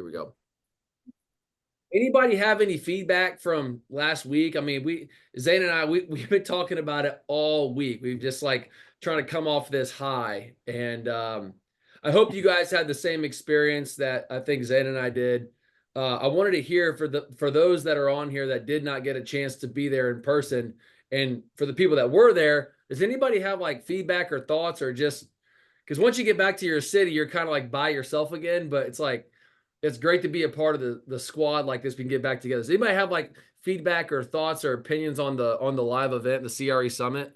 we go. Anybody have any feedback from last week? I mean, Zane and I, we've been talking about it all week. We've just like trying to come off this high. And I hope you guys had the same experience that I think Zane and I did. I wanted to hear for those that are on here that did not get a chance to be there in person, and for the people that were there, does anybody have like feedback or thoughts, or just because once you get back to your city, you're kind of like by yourself again, but it's like, it's great to be a part of the squad like this. We can get back together. Does anybody have like feedback or thoughts or opinions on the live event, the CRE Summit?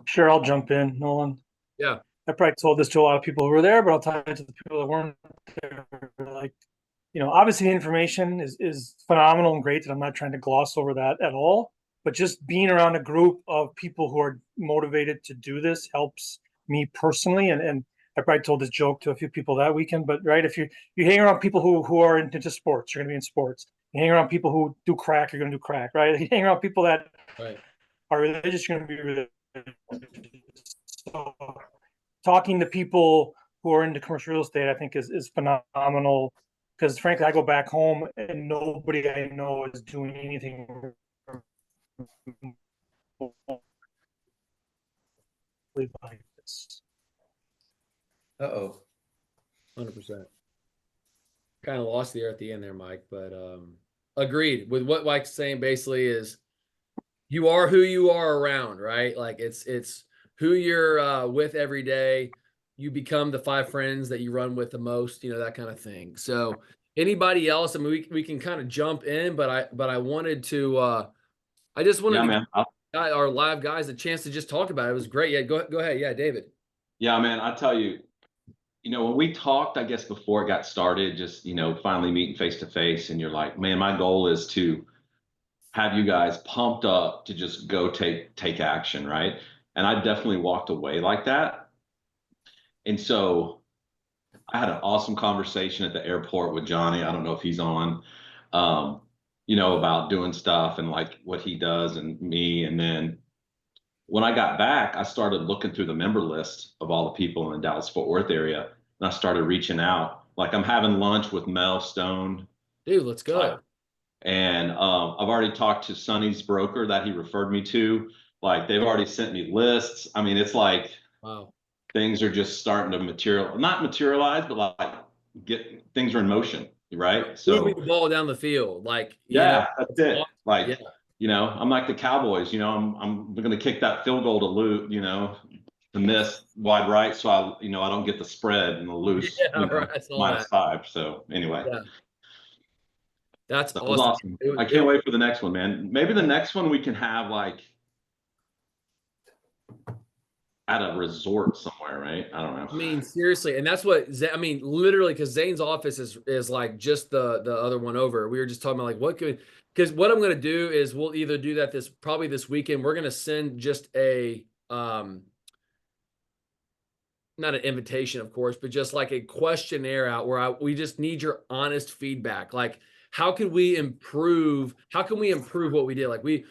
Sure, I'll jump in, Nolan. Yeah. I probably told this to a lot of people who were there, but I'll tell it to the people that weren't there. Like, obviously the information is phenomenal and great, and I'm not trying to gloss over that at all. But just being around a group of people who are motivated to do this helps me personally. And I probably told this joke to a few people that weekend, but right, if you hang around people who are into sports, you're going to be in sports. You hang around people who do crack, you're going to do crack, right? You hang around people that are religious, you're going to be religious. So talking to people who are into commercial real estate, I think is phenomenal, because frankly, I go back home and nobody I know is doing anything like this. 100%. Kind of lost the air at the end there, Mike, but agreed with what Mike's saying. Basically, is you are who you are around, right? Like it's who you're with every day. You become the 5 friends that you run with the most, that kind of thing. So anybody else? I mean, we can kind of jump in, but I wanted to I just wanted to give our live guys a chance to just talk about it. It was great. Yeah, go ahead. Yeah, David. Yeah, man, I tell you, when we talked, I guess before it got started, just, finally meeting face to face, and you're like, man, my goal is to have you guys pumped up to just go take action, right? And I definitely walked away like that. And so I had an awesome conversation at the airport with Johnny. I don't know if he's on, about doing stuff and like what he does and me. And then when I got back, I started looking through the member list of all the people in the Dallas-Fort Worth area. And I started reaching out. Like, I'm having lunch with Mel Stone. Dude, let's go. And I've already talked to Sonny's broker that he referred me to. Like, they've already sent me lists. I mean, it's like, wow, things are just starting to not materialize, but like things are in motion, right? So moving the ball down the field, like, that's it. Like, I'm like the Cowboys. I'm going to kick that field goal to miss wide right, so I don't get the spread and lose -5. So anyway, that's that awesome. Was awesome. I can't wait for the next one, man. Maybe the next one we can have like at a resort somewhere, right? I don't know. I mean, seriously, and that's what literally, because Zane's office is like just the other one over. We were just talking about like because what I'm going to do is we'll either do that probably this weekend. We're going to send just a not an invitation, of course, but just like a questionnaire out where we just need your honest feedback. Like, how can we improve? How can we improve what we did? Like we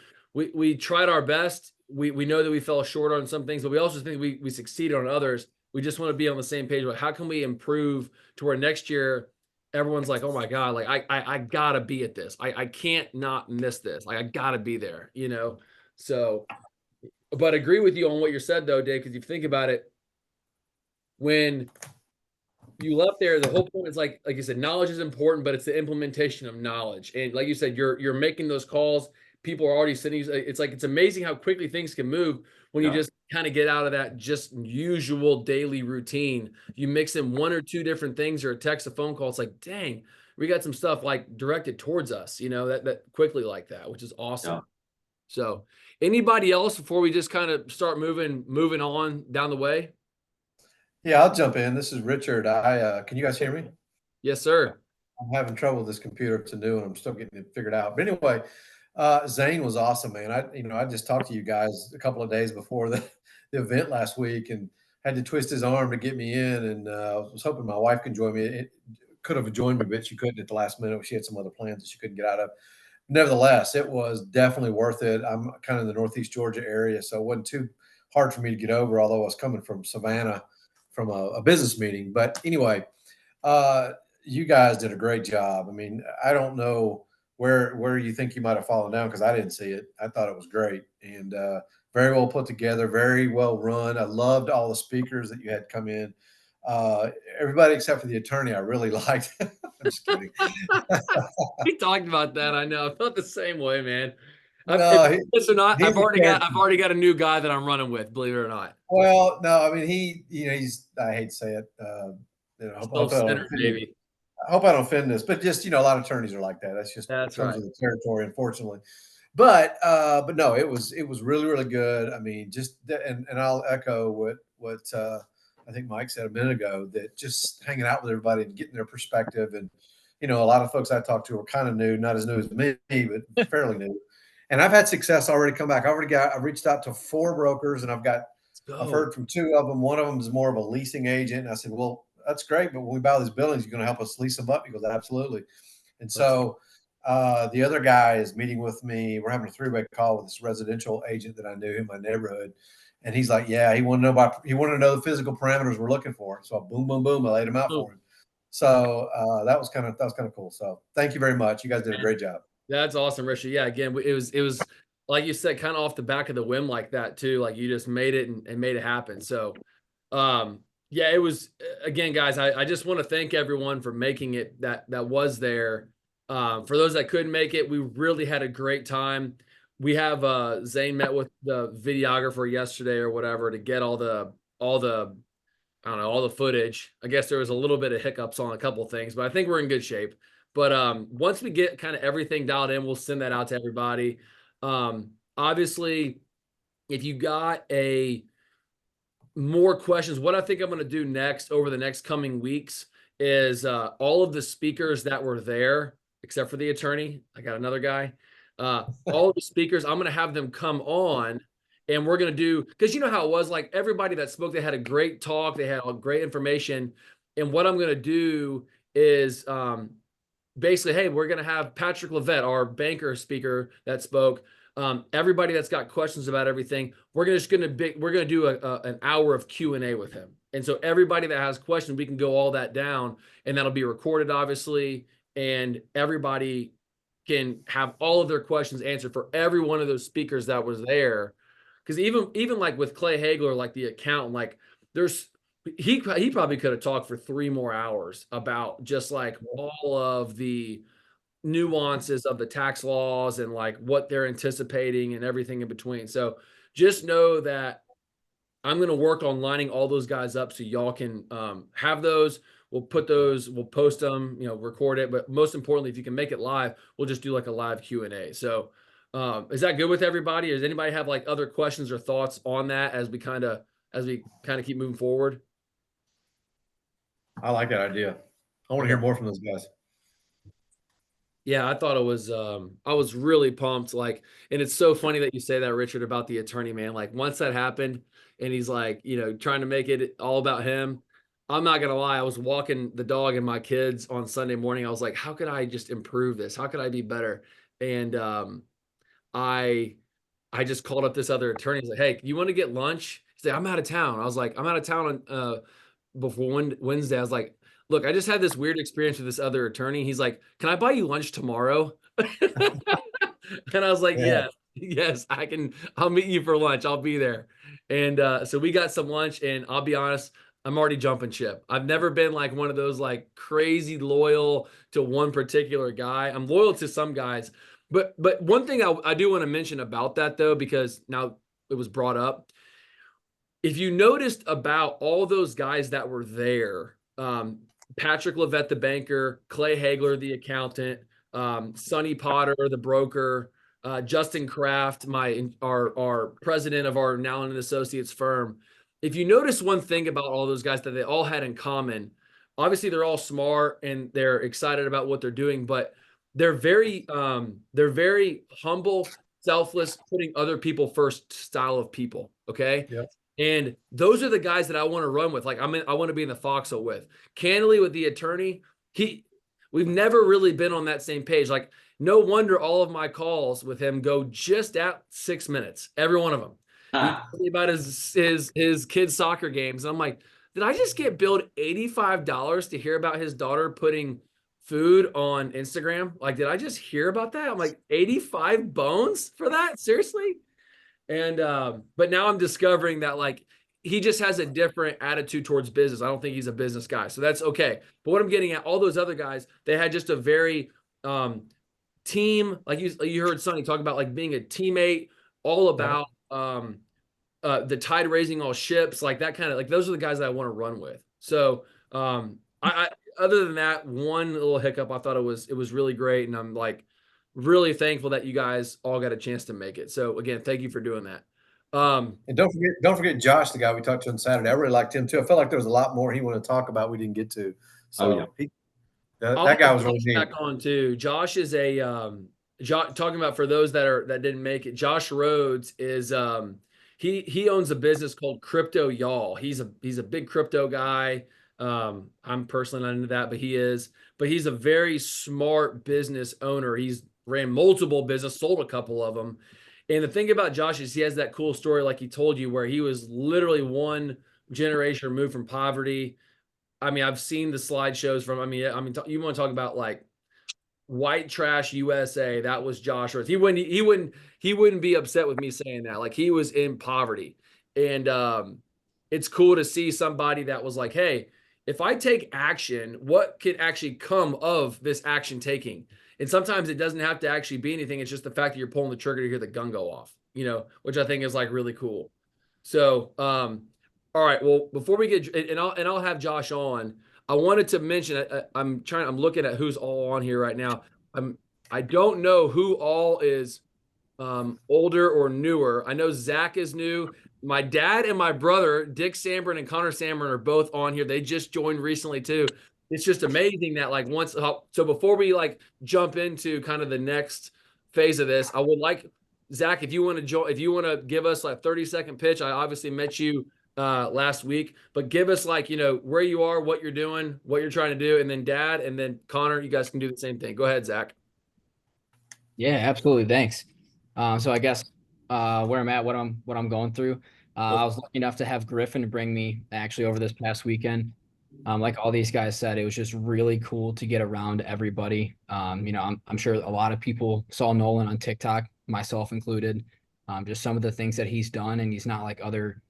tried our best. We know that we fell short on some things, but we also think we succeeded on others. We just want to be on the same page. But how can we improve to where next year everyone's like, oh my God, like I gotta be at this. I can't not miss this. Like I gotta be there, So, but agree with you on what you said though, Dave, because if you think about it, when you left there, the whole point is like you said, knowledge is important, but it's the implementation of knowledge. And like you said, you're making those calls. People are already sending you. It's amazing how quickly things can move when you just kind of get out of that just usual daily routine. You mix in 1 or 2 different things, or a text, a phone call. It's like, dang, we got some stuff like directed towards us, that quickly like that, which is awesome. Yeah. So anybody else before we just kind of start moving on down the way? Yeah, I'll jump in. This is Richard. Can you guys hear me? Yes, sir. I'm having trouble with this computer. It's new and I'm still getting it figured out. But anyway, Zane was awesome, man. I just talked to you guys a couple of days before the event last week and had to twist his arm to get me in, and was hoping my wife can join me. It could have joined me, but she couldn't at the last minute. She had some other plans that she couldn't get out of. Nevertheless, it was definitely worth it. I'm kind of in the Northeast Georgia area, so it wasn't too hard for me to get over, although I was coming from Savannah from a business meeting. But anyway, You guys did a great job. I mean, I don't know where you think you might have fallen down because I didn't see it. I thought it was great and very well put together, very well run. I loved all the speakers that you had come in. Uh, Everybody except for the attorney, I really liked. I'm just kidding. We talked about that. I know. I felt the same way, man. If No, this or not, he's a I've character. already got a new guy that I'm running with, believe it or not. Well, no, I mean he's. I hate to say it. Hope I don't Self-centered, offend you. baby. I hope I don't offend this, but just a lot of attorneys are like that. That's just That's comes right. with the territory, unfortunately. But no, it was really good. I mean, and I'll echo what I think Mike said a minute ago, that just hanging out with everybody and getting their perspective. And a lot of folks I talked to are kind of new, not as new as me, but fairly new. And I've had success already come back. I've reached out to 4 brokers, and Let's I've go. heard from 2 of them. One of them is more of a leasing agent. And I said, well, that's great, but when we buy these buildings, you're going to help us lease them up? He goes, absolutely. And so the other guy is meeting with me. We're having a 3-way call with this residential agent that I knew in my neighborhood. And he's like, yeah, he wanted to know the physical parameters we're looking for. So boom, boom, boom, I laid them out for him. So that was kind of cool. So thank you very much. You guys did a great job. That's awesome, Richard. Yeah, again, it was like you said, kind of off the back of the whim like that too. Like you just made it and made it happen. So, yeah, it was again, guys. I just want to thank everyone for making it that was there. For those that couldn't make it, we really had a great time. We have Zane met with the videographer yesterday or whatever to get all the I don't know, all the footage. I guess there was a little bit of hiccups on a couple of things, but I think we're in good shape. But once we get kind of everything dialed in, we'll send that out to everybody. Obviously, if you got more questions, what I think I'm going to do next over the next coming weeks is all of the speakers that were there, except for the attorney. I got another guy. All of the speakers, I'm going to have them come on. And we're going to do, because you know how it was, like everybody that spoke, they had a great talk, they had all great information. And what I'm going to do is basically, hey, we're going to have Patrick Levette, our banker speaker that spoke. Everybody that's got questions about everything, we're going to do an hour of Q&A with him. And so everybody that has questions, we can go all that down, and that'll be recorded, obviously, and everybody can have all of their questions answered for every one of those speakers that was there. Because even like with Clay Hagler, like the accountant, like he probably could have talked for 3 more hours about just like all of the nuances of the tax laws and like what they're anticipating and everything in between. So just know that I'm going to work on lining all those guys up so y'all can have those. We'll post them, record it. But most importantly, if you can make it live, we'll just do like a live Q&A. So is that good with everybody? Or does anybody have like other questions or thoughts on that as we kind of keep moving forward? I like that idea. I want to hear more from those guys. Yeah, I thought it was I was really pumped. Like, and it's so funny that you say that, Richard, about the attorney, man. Like once that happened and he's like, trying to make it all about him. I'm not gonna lie, I was walking the dog and my kids on Sunday morning. I was like, how could I just improve this? How could I be better? And I just called up this other attorney. He's like, hey, you want to get lunch? He's like, I'm out of town. I was like, I'm out of town on before Wednesday. I was like, look, I just had this weird experience with this other attorney. He's like, can I buy you lunch tomorrow? And I was like, Yeah. yes, I can. I'll meet you for lunch. I'll be there. And so we got some lunch, and I'll be honest, I'm already jumping ship. I've never been like one of those like crazy loyal to one particular guy. I'm loyal to some guys, but one thing I do want to mention about that though, because now it was brought up. If you noticed about all those guys that were there, Patrick Levette, the banker, Clay Hagler, the accountant, Sonny Potter, the broker, Justin Kraft, our president of our Nowlin and Associates firm. If you notice one thing about all those guys that they all had in common, obviously they're all smart and they're excited about what they're doing, but they're very humble, selfless, putting other people first style of people. Okay. Yep. And those are the guys that I want to run with. Like I want to be in the foxhole with. Candidly, with the attorney, we've never really been on that same page. Like no wonder all of my calls with him go just at 6 minutes, every one of them. He told me about his kids' soccer games. And I'm like, did I just get billed $85 to hear about his daughter putting food on Instagram? Like, did I just hear about that? I'm like, 85 bones for that? Seriously? And but now I'm discovering that like he just has a different attitude towards business. I don't think he's a business guy. So that's okay. But what I'm getting at, all those other guys, they had just a very team, like you heard Sonny talk about like being a teammate, all about the tide raising all ships, like that kind of like those are the guys that I want to run with. So I other than that one little hiccup, I thought it was really great, and I'm like really thankful that you guys all got a chance to make it. So again, thank you for doing that. And don't forget Josh, the guy we talked to on Saturday. I really liked him too. I felt like there was a lot more he wanted to talk about we didn't get to. So that guy was really neat. Back on too. Josh is a talking about for those that didn't make it. Josh Rhodes is he owns a business called Crypto Y'all. He's a big crypto guy. I'm personally not into that, but he is. But he's a very smart business owner. He's ran multiple business, sold a couple of them. And the thing about Josh is he has that cool story, like he told you, where he was literally one generation removed from poverty. I mean, I've seen the slideshows from. I mean, you want to talk about like white trash USA? That was Josh Rhodes. He wouldn't be upset with me saying that. Like he was in poverty, and it's cool to see somebody that was like, hey, if I take action, what could actually come of this action taking? And sometimes it doesn't have to actually be anything. It's just the fact that you're pulling the trigger to hear the gun go off, which I think is like really cool. So, all right. Well, before we get, and I'll have Josh on, I wanted to mention, I'm looking at who's all on here right now. I don't know who all is older or newer. I know Zach is new. My dad and my brother, Dick Sambrin and Connor Sambrin, are both on here. They just joined recently too. It's just amazing that like so before we like jump into kind of the next phase of this, I would like Zach, if you want to give us like 30-second pitch. I obviously met you last week, but give us like, where you are, what you're doing, what you're trying to do. And then Dad, and then Connor, you guys can do the same thing. Go ahead, Zach. Yeah, absolutely. Thanks. So I guess where I'm at, what I'm going through. I was lucky enough to have Griffin bring me actually over this past weekend. Like all these guys said, it was just really cool to get around everybody. I'm sure a lot of people saw Nolan on TikTok, myself included. Just some of the things that he's done, and he's not like other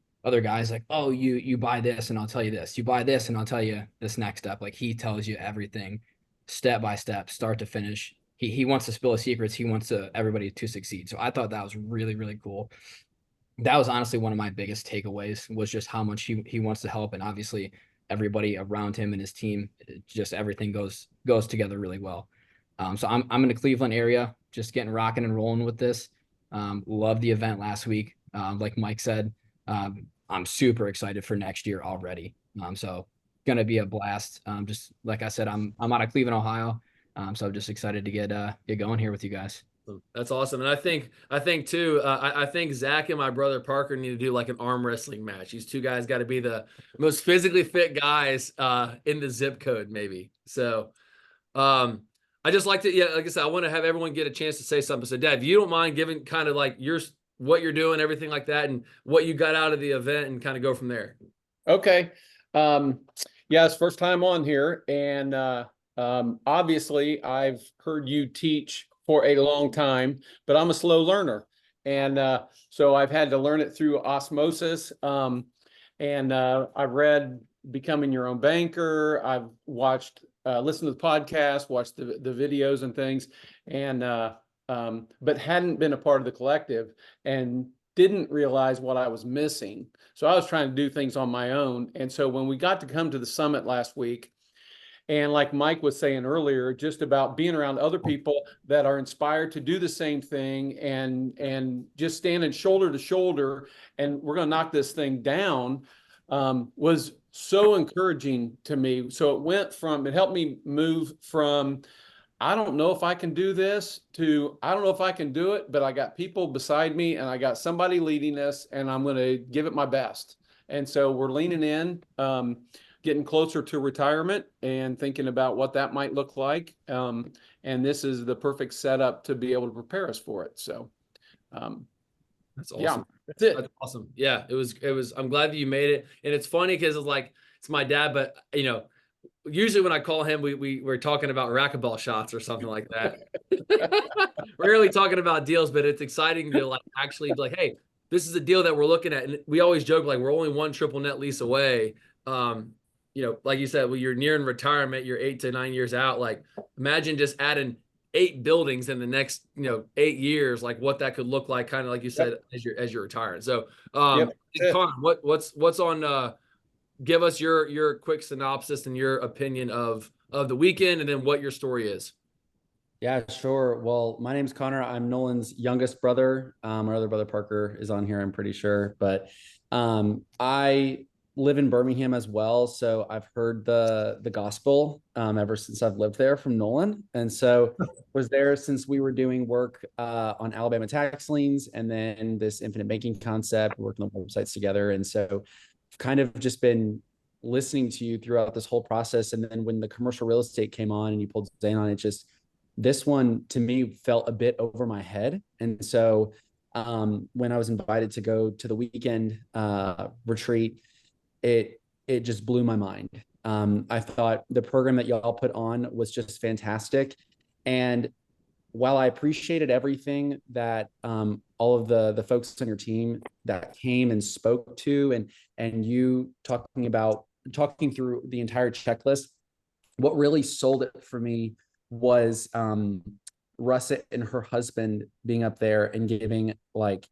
guys like, oh, you buy this and I'll tell you this. You buy this and I'll tell you this next step. Like he tells you everything step by step, start to finish. He wants to spill his secrets. He wants everybody to succeed. So I thought that was really, really cool. That was honestly one of my biggest takeaways, was just how much he wants to help. And obviously everybody around him and his team, just everything goes together really well. So I'm in the Cleveland area, just getting rocking and rolling with this. Loved the event last week. Like Mike said, I'm super excited for next year already. So gonna be a blast. Just like I said, I'm out of Cleveland, Ohio. So I'm just excited to get going here with you guys. That's awesome. And I think too, I think Zach and my brother Parker need to do like an arm wrestling match. These two guys got to be the most physically fit guys in the zip code, maybe. So I just like to, like I said, I want to have everyone get a chance to say something. So Dad, if you don't mind giving kind of like what you're doing, everything like that, and what you got out of the event, and kind of go from there. Okay. Yeah, it's first time on here, and obviously I've heard you teach for a long time, but I'm a slow learner. And so I've had to learn it through osmosis. And I've read Becoming Your Own Banker. I've watched, listened to the podcast, watched the videos and things, and but hadn't been a part of the collective and didn't realize what I was missing. So I was trying to do things on my own. And so when we got to come to the summit last week, and like Mike was saying earlier, just about being around other people that are inspired to do the same thing, and just standing shoulder to shoulder, and we're going to knock this thing down, was so encouraging to me. So it helped me move from, I don't know if I can do this, to I don't know if I can do it, but I got people beside me and I got somebody leading this, and I'm going to give it my best. And so we're leaning in, getting closer to retirement and thinking about what that might look like. And this is the perfect setup to be able to prepare us for it. So that's awesome. Yeah, that's it. That's awesome. Yeah, it was, I'm glad that you made it. And it's funny because it's it's my dad, but usually when I call him, we're talking about racquetball shots or something like that. Rarely talking about deals, but it's exciting to like actually be like, hey, this is a deal that we're looking at. And we always joke like we're only one triple net lease away. Like you said, well, you're nearing retirement, you're 8 to 9 years out. Like imagine just adding 8 buildings in the next 8 years, like what that could look like, kind of like you said, as you're retiring. So Connor, what's on give us your quick synopsis and your opinion of the weekend and then what your story is. Yeah, sure. Well, my name's Connor. I'm Nolan's youngest brother. Our other brother Parker is on here, I'm pretty sure. But I live in Birmingham as well, so I've heard the gospel ever since I've lived there from Nolan, and so was there since we were doing work on Alabama tax liens, and then this infinite banking concept, working on websites together, and so I've kind of just been listening to you throughout this whole process. And then when the commercial real estate came on and you pulled Zane on, it just this one to me felt a bit over my head. And so when I was invited to go to the weekend retreat, it just blew my mind. I thought the program that y'all put on was just fantastic. And while I appreciated everything that all of the folks on your team that came and spoke to, and you talking through the entire checklist, what really sold it for me was Russet and her husband being up there and giving like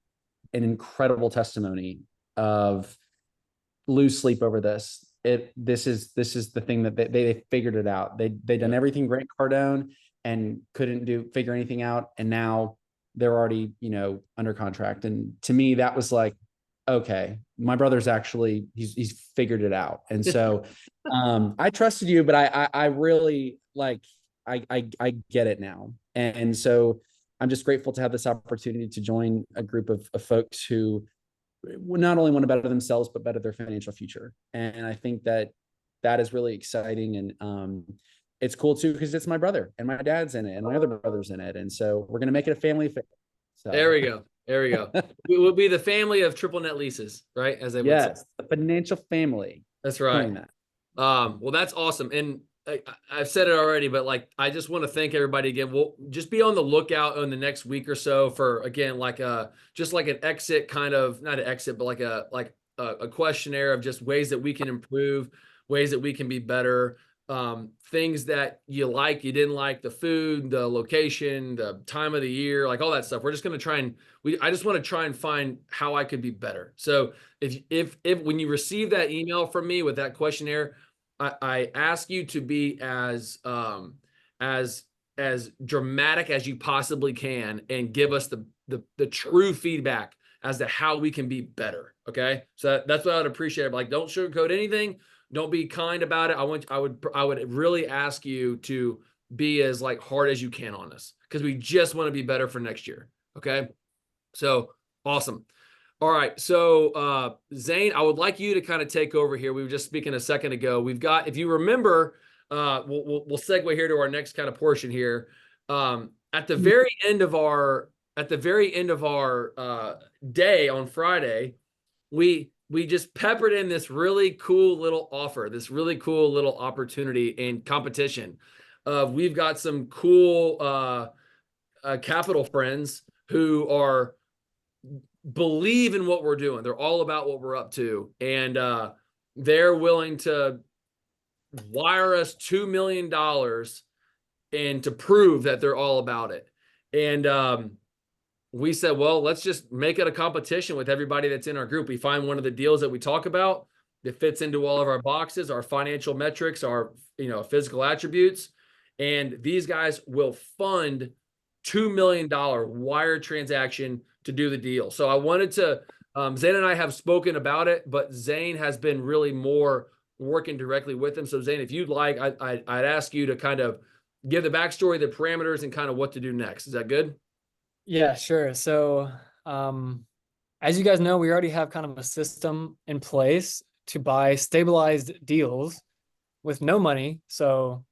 an incredible testimony of lose sleep over this. This is the thing that they figured it out. They done everything Grant Cardone and couldn't figure anything out, and now they're already under contract. And to me, that was like, okay, my brother's actually he's figured it out. And so I trusted you, but I really like. I get it now. And so I'm just grateful to have this opportunity to join a group of folks who not only want to better themselves, but better their financial future. And I think that is really exciting. And it's cool too, because it's my brother and my dad's in it and my other brother's in it. And so we're going to make it a family affair. So. There we go. We will be the family of triple net leases, right? As they would say. The financial family. That's right. Well, that's awesome. And I've said it already, but like, I just want to thank everybody again. We'll just be on the lookout in the next week or so for, again, like just like an exit kind of, not an exit, but like a questionnaire of just ways that we can improve, ways that we can be better, things that you didn't like, the food, the location, the time of the year, like all that stuff. We're just going to try and I just want to try and find how I could be better. So if when you receive that email from me with that questionnaire, I ask you to be as dramatic as you possibly can and give us the true feedback as to how we can be better. Okay. So that's what I would appreciate. Like, don't sugarcoat anything. Don't be kind about it. I would really ask you to be as like hard as you can on us, because we just want to be better for next year. Okay. So awesome. All right. So, Zane, I would like you to kind of take over here. We were just speaking a second ago. We've got, if you remember, we'll segue here to our next kind of portion here. At the very end of our day on Friday, we just peppered in this really cool little offer, this really cool little opportunity and competition. We've got some cool capital friends who believe in what we're doing. They're all about what we're up to. And they're willing to wire us $2 million and to prove that they're all about it. And we said, well, let's just make it a competition with everybody that's in our group. We find one of the deals that we talk about that fits into all of our boxes, our financial metrics, our physical attributes. And these guys will fund $2 million wire transaction to do the deal. So I wanted to, Zane and I have spoken about it, but Zane has been really more working directly with them. So Zane, if you'd like, I'd ask you to kind of give the backstory, the parameters, and kind of what to do next. Is that good? Yeah, sure. So as you guys know, we already have kind of a system in place to buy stabilized deals with no money. So,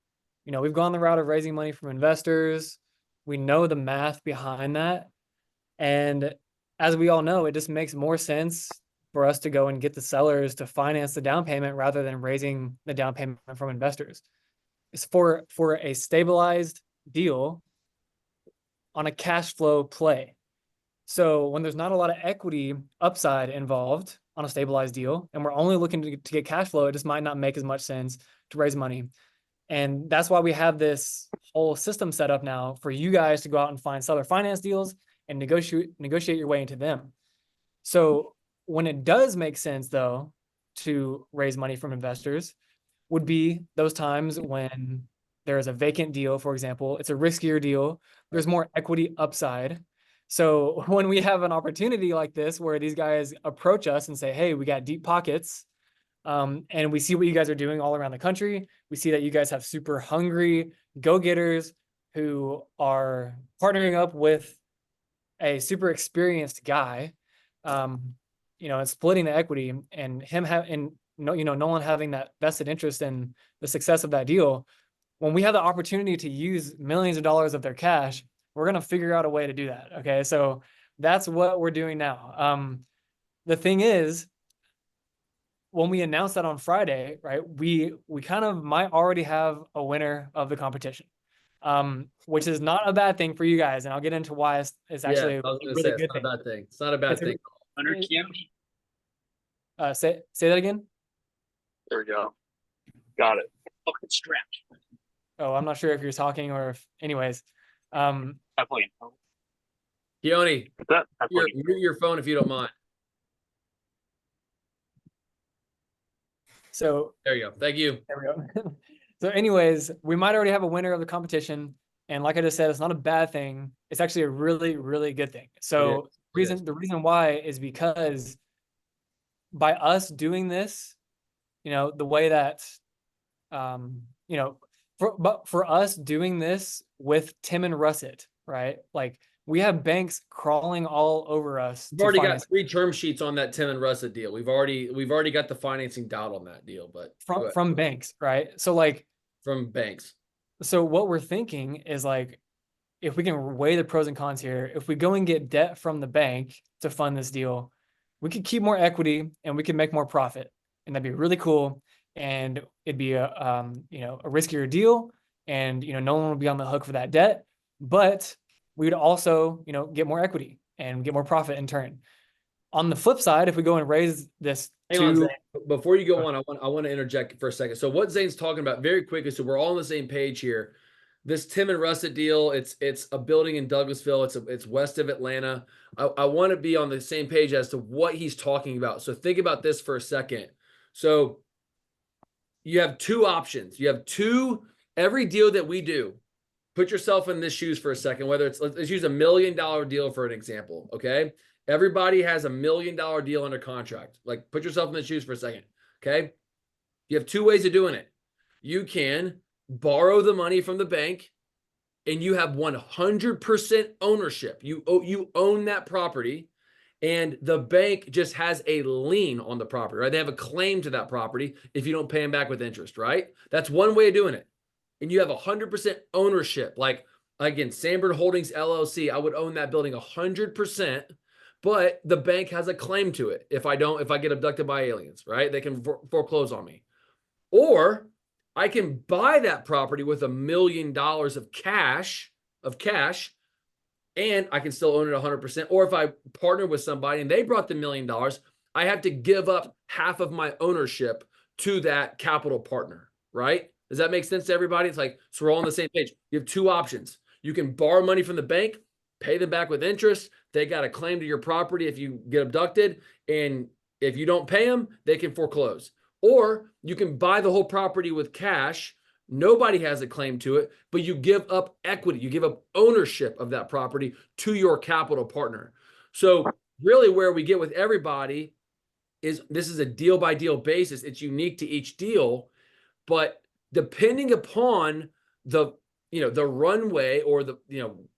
we've gone the route of raising money from investors. We know the math behind that. And as we all know, it just makes more sense for us to go and get the sellers to finance the down payment rather than raising the down payment from investors. It's for a stabilized deal on a cash flow play. So when there's not a lot of equity upside involved on a stabilized deal, and we're only looking to get cash flow, it just might not make as much sense to raise money. And that's why we have this whole system set up now for you guys to go out and find seller finance deals and negotiate your way into them. So when it does make sense, though, to raise money from investors, would be those times when there is a vacant deal, for example. It's a riskier deal. There's more equity upside. So when we have an opportunity like this, where these guys approach us and say, hey, we got deep pockets, and we see what you guys are doing all around the country. We see that you guys have super hungry go-getters who are partnering up with a super experienced guy, and splitting the equity, and Nolan having that vested interest in the success of that deal. When we have the opportunity to use millions of dollars of their cash, we're going to figure out a way to do that. Okay. So that's what we're doing now. The thing is, when we announced that on Friday, right, we kind of might already have a winner of the competition, which is not a bad thing for you guys. And I'll get into why it's actually I was a gonna really say, good it's not thing. a bad thing. It's not a bad thing. Hunter Kim. Say that again. There we go. Got it. Fucking strapped. Oh, I'm not sure if you're talking or if, anyways. Definitely. Keone, That mute your phone if you don't mind. So There you go. Thank you. there we go. So anyways, we might already have a winner of the competition. And like I just said, it's not a bad thing. It's actually a really, really good thing. So the reason why is because by us doing this, the way that, for us doing this with Tim and Russet, right? Like, we have banks crawling all over us. We've already got 3 term sheets on that Tim and Russet deal. We've already got the financing dialed on that deal, but from banks, right? So like from banks. So what we're thinking is, like, if we can weigh the pros and cons here, if we go and get debt from the bank to fund this deal, we could keep more equity and we can make more profit, and that'd be really cool. And it'd be a riskier deal, and no one would be on the hook for that debt, but we'd also get more equity and get more profit in turn. On the flip side, if we go and raise this before you go on, I want to interject for a second. So what Zane's talking about very quickly, so we're all on the same page here. This Tim and Russet deal, it's a building in Douglasville. It's west of Atlanta. I want to be on the same page as to what he's talking about. So think about this for a second. So you have 2 options. You have every deal that we do. Put yourself in this shoes for a second, whether let's use $1 million deal for an example. Okay. Everybody has $1 million deal under contract. Like, put yourself in the shoes for a second. Okay. You have 2 ways of doing it. You can borrow the money from the bank and you have 100% ownership. You own that property, and the bank just has a lien on the property, right? They have a claim to that property if you don't pay them back with interest, right? That's one way of doing it. And you have 100% ownership. Like, again, Sandberg Holdings LLC, I would own that building 100%, but the bank has a claim to it. If I get abducted by aliens, right? They can foreclose on me. Or I can buy that property with $1 million of cash, and I can still own it 100%. Or if I partner with somebody and they brought the $1 million, I have to give up half of my ownership to that capital partner, right? Does that make sense to everybody? It's like, so we're all on the same page. You have 2 options. You can borrow money from the bank, pay them back with interest. They got a claim to your property if you get abducted. And if you don't pay them, they can foreclose. Or you can buy the whole property with cash. Nobody has a claim to it, but you give up equity. You give up ownership of that property to your capital partner. So really where we get with everybody is this is a deal by deal basis. It's unique to each deal, but depending upon the runway or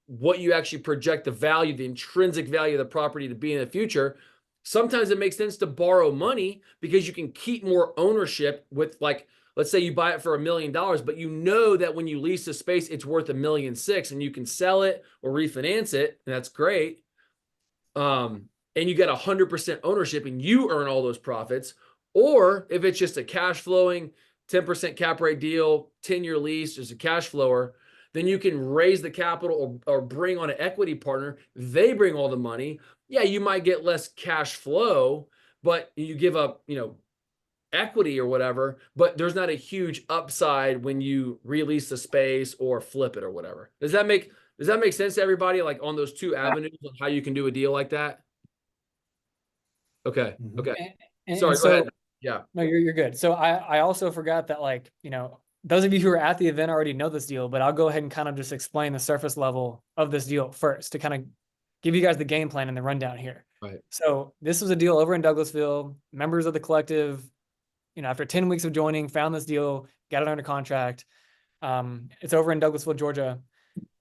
what you actually project the value, the intrinsic value of the property to be in the future, sometimes it makes sense to borrow money because you can keep more ownership with, like, let's say you buy it for $1 million, but you know that when you lease the space, it's worth $1.6 million, and you can sell it or refinance it, and that's great. and you get 100% ownership and you earn all those profits. Or if it's just a cash flowing 10% cap rate deal, 10-year lease, just a cash flower, then you can raise the capital or bring on an equity partner. They bring all the money. Yeah, you might get less cash flow, but you give up, equity or whatever, but there's not a huge upside when you release the space or flip it or whatever. Does that make sense to everybody, like on those two avenues of how you can do a deal like that? Okay. Mhm. Okay. And Sorry, go so, ahead. Yeah. no, you're good. So I also forgot that, like, those of you who are at the event already know this deal, but I'll go ahead and kind of just explain the surface level of this deal first to kind of give you guys the game plan and the rundown here. Right. So this was a deal over in Douglasville. Members of the collective, after 10 weeks of joining, found this deal, got it under contract. It's over in Douglasville, Georgia.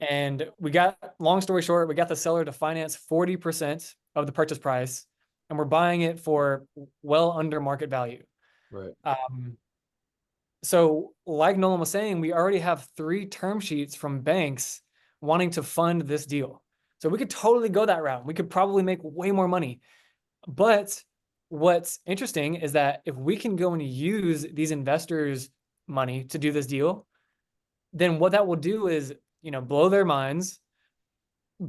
And long story short, we got the seller to finance 40% of the purchase price, and we're buying it for well under market value. Right. So like Nolan was saying, we already have 3 term sheets from banks wanting to fund this deal. So we could totally go that route. We could probably make way more money. But what's interesting is that if we can go and use these investors' money to do this deal, then what that will do is, blow their minds,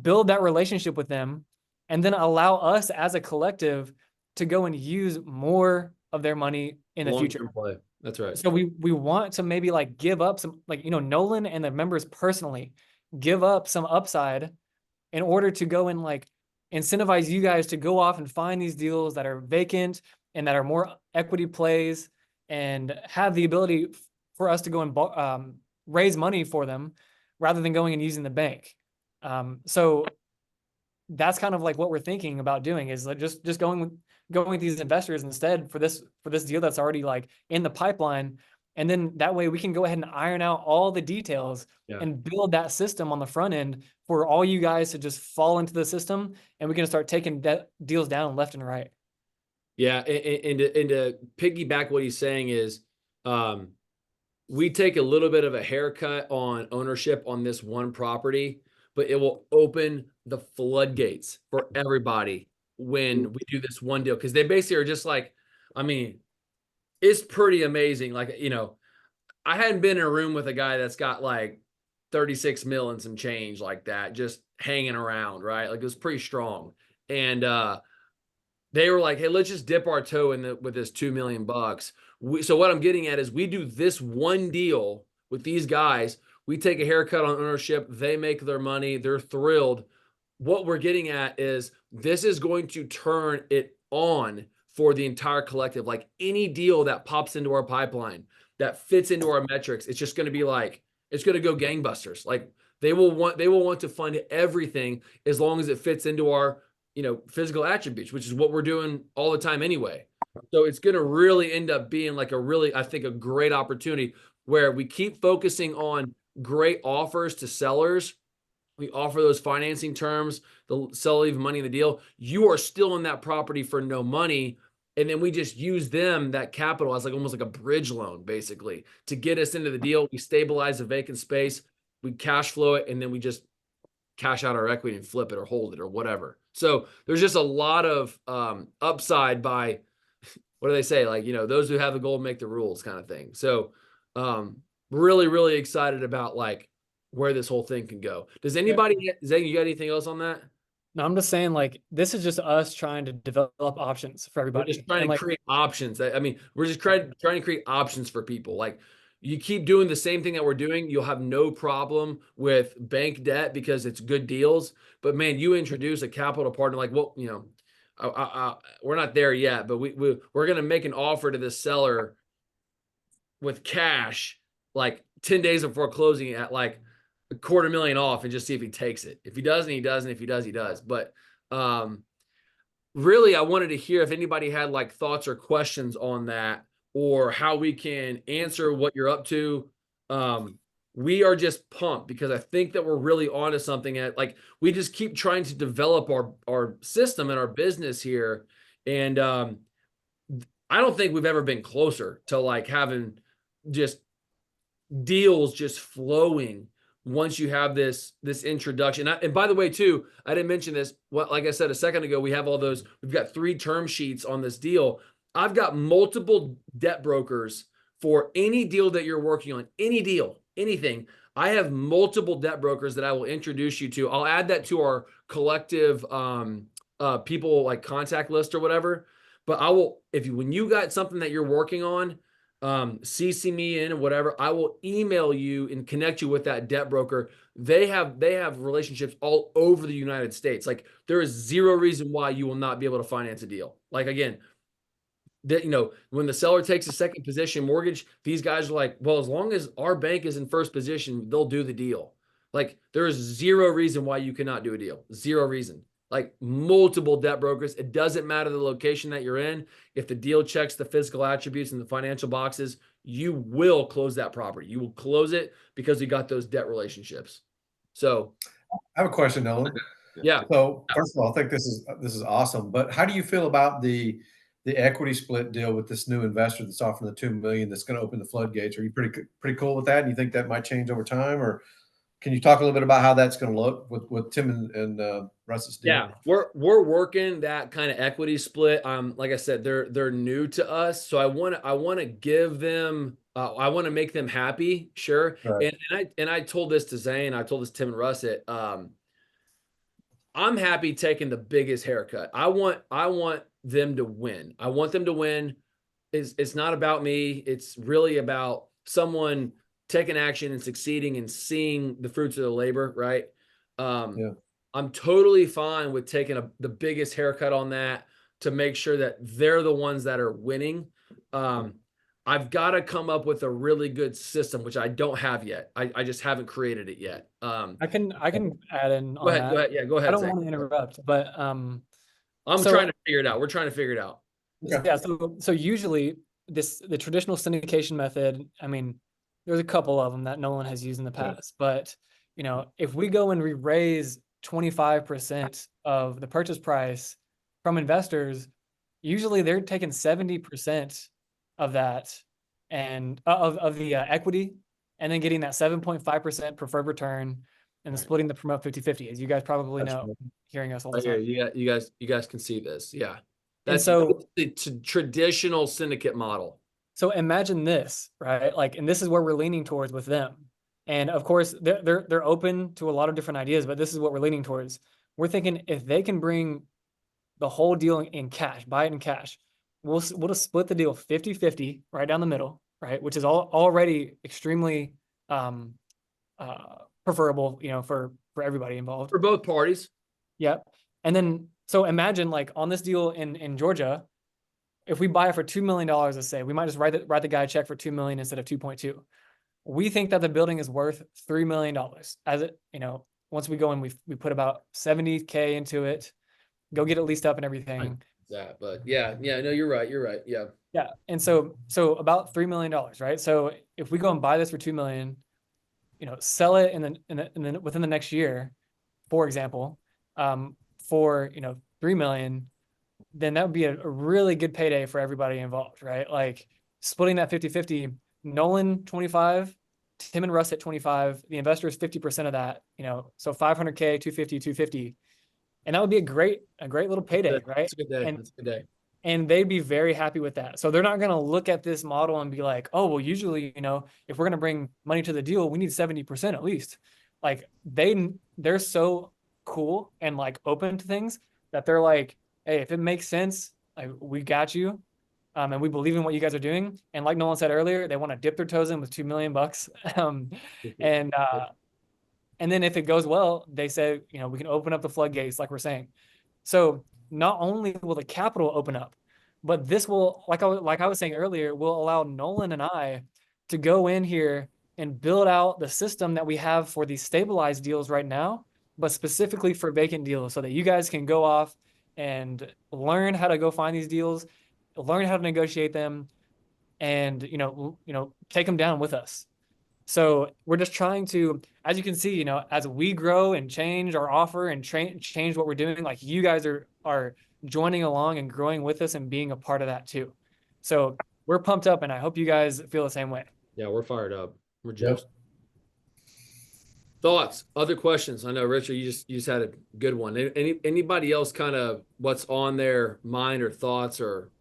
build that relationship with them, and then allow us as a collective to go and use more of their money in the future. Play. That's right. So we want to maybe like give up some, like, Nolan and the members personally give up some upside in order to go and like incentivize you guys to go off and find these deals that are vacant and that are more equity plays, and have the ability for us to go and raise money for them rather than going and using the bank. So that's kind of like what we're thinking about doing, is like just going with these investors instead for this deal that's already like in the pipeline. And then that way we can go ahead and iron out all the details and build that system on the front end for all you guys to just fall into the system, and we can start taking deals down left and right. Yeah. And to piggyback what he's saying is, we take a little bit of a haircut on ownership on this one property, but it will open the floodgates for everybody when we do this one deal. Cause they basically are just like, I mean, it's pretty amazing. Like, I hadn't been in a room with a guy that's got like 36 mil and some change like that, just hanging around, right? Like it was pretty strong. And, they were like, hey, let's just dip our toe in with this $2 million. So what I'm getting at is we do this one deal with these guys. We take a haircut on ownership. They make their money. They're thrilled. What we're getting at is this is going to turn it on for the entire collective. Like any deal that pops into our pipeline that fits into our metrics, it's just going to be like, it's going to go gangbusters. Like they will want to fund everything as long as it fits into our physical attributes, which is what we're doing all the time anyway. So it's going to really end up being like I think a great opportunity where we keep focusing on great offers to sellers. We offer those financing terms, the seller leave money in the deal. You are still in that property for no money. And then we just use that capital as like almost like a bridge loan, basically, to get us into the deal. We stabilize the vacant space, we cash flow it, and then we just cash out our equity and flip it or hold it or whatever. So there's just a lot of upside by, what do they say? Like, those who have the gold make the rules kind of thing. So really, really excited about like where this whole thing can go. Does anybody, Zane, you got anything else on that? No, I'm just saying, like, this is just us trying to develop options for everybody. We're just trying to create options. I mean, we're just trying to create options for people. Like, you keep doing the same thing that we're doing, you'll have no problem with bank debt because it's good deals. But man, you introduce a capital partner, like, well, we're not there yet, but we're going to make an offer to this seller with cash, like 10 days before closing at like $250,000 off, and just see if he takes it. If he doesn't, he doesn't. If he does, he does. But really, I wanted to hear if anybody had like thoughts or questions on that, or how we can answer what you're up to. We are just pumped because I think that we're really onto something. We just keep trying to develop our system and our business here. And I don't think we've ever been closer to like having just deals just flowing once you have this introduction. And by the way, too, I didn't mention this. Well, like I said a second ago, we have all those. We've got 3 term sheets on this deal. I've got multiple debt brokers for any deal that you're working on, any deal, anything. I have multiple debt brokers that I will introduce you to. I'll add that to our collective people like contact list or whatever. But I will, when you got something that you're working on, CC me in or whatever, I will email you and connect you with that debt broker. They have relationships all over the United States. Like there is zero reason why you will not be able to finance a deal. Like again, that, when the seller takes a second position mortgage, these guys are like, well, as long as our bank is in first position, they'll do the deal. Like there is zero reason why you cannot do a deal. Zero reason. Like multiple debt brokers. It doesn't matter the location that you're in. If the deal checks the physical attributes and the financial boxes, you will close that property. You will close it because you got those debt relationships. So I have a question, Nolan. yeah. So first of all, I think this is awesome. But how do you feel about the equity split deal with this new investor that's offering the $2 million that's going to open the floodgates? Are you pretty cool with that? And you think that might change over time, or can you talk a little bit about how that's going to look with Tim and Russ's deal? Yeah, we're working that kind of equity split. Like I said, they're new to us, so I want to give them. I want to make them happy, sure. Right. And I told this to Zane. I told this to Tim and Russet. I'm happy taking the biggest haircut. I want them to win. I want them to win. It's not about me. It's really about someone taking action and succeeding and seeing the fruits of their labor, right? Yeah. I'm totally fine with taking the biggest haircut on that to make sure that they're the ones that are winning. I've got to come up with a really good system, which I don't have yet. I just haven't created it yet. I can add in on Go ahead. that. Go ahead. Yeah, go ahead. I don't Zach. want to interrupt, but I'm so- trying to figure it out. We're trying to figure it out. yeah, so usually the traditional syndication method, I mean, there's a couple of them that Nolan has used in the past, but if we go and we raise 25% of the purchase price from investors, usually they're taking 70% of that and of the equity, and then getting that 7.5% preferred return and splitting the promote 50-50, as you guys probably know, hearing us all the time. You guys can see this. Yeah. And That's so the traditional syndicate model. So imagine this, right? Like, and this is where we're leaning towards with them. And of course, they're open to a lot of different ideas, but this is what we're leaning towards. We're thinking if they can bring the whole deal in cash, buy it in cash, we'll just split the deal 50-50 right down the middle, right? Which is already extremely preferable, for everybody involved. For both parties. Yep. And then, so imagine like on this deal in Georgia, if we buy it for $2 million, let's say, we might just write the guy a check for $2 million instead of 2.2. We think that the building is worth $3 million. As it, once we go and we put about 70K into it, go get it leased up and everything. That, but yeah, no, you're right. Yeah. Yeah. And so about $3 million, right? So if we go and buy this for $2 million, sell it and then within the next year, for example, for $3 million, then that would be a really good payday for everybody involved, right? Like splitting that 50-50, Nolan 25, Tim and Russ at 25, the investor is 50% of that, so 500K, 250. And that would be a great little payday, right? That's a good day. That's a good day. And they'd be very happy with that. So they're not going to look at this model and be like, oh, well, usually, if we're going to bring money to the deal, we need 70% at least. Like they're so cool and like open to things that they're like, hey, if it makes sense, like we got you. And we believe in what you guys are doing. And like Nolan said earlier, they want to dip their toes in with $2 million. And then if it goes well, they say, we can open up the floodgates, like we're saying. So not only will the capital open up, but this will, like I was saying earlier, will allow Nolan and I to go in here and build out the system that we have for these stabilized deals right now, but specifically for vacant deals, so that you guys can go off and learn how to go find these deals, learn how to negotiate them, and take them down with us. So we're just trying to, as you can see, as we grow and change our offer and change what we're doing, like you guys are joining along and growing with us and being a part of that too. So we're pumped up, and I hope you guys feel the same way. Yeah, we're fired up. We're just. Thoughts, other questions? I know, Richard, you just had a good one. Anybody else kind of what's on their mind or thoughts? Or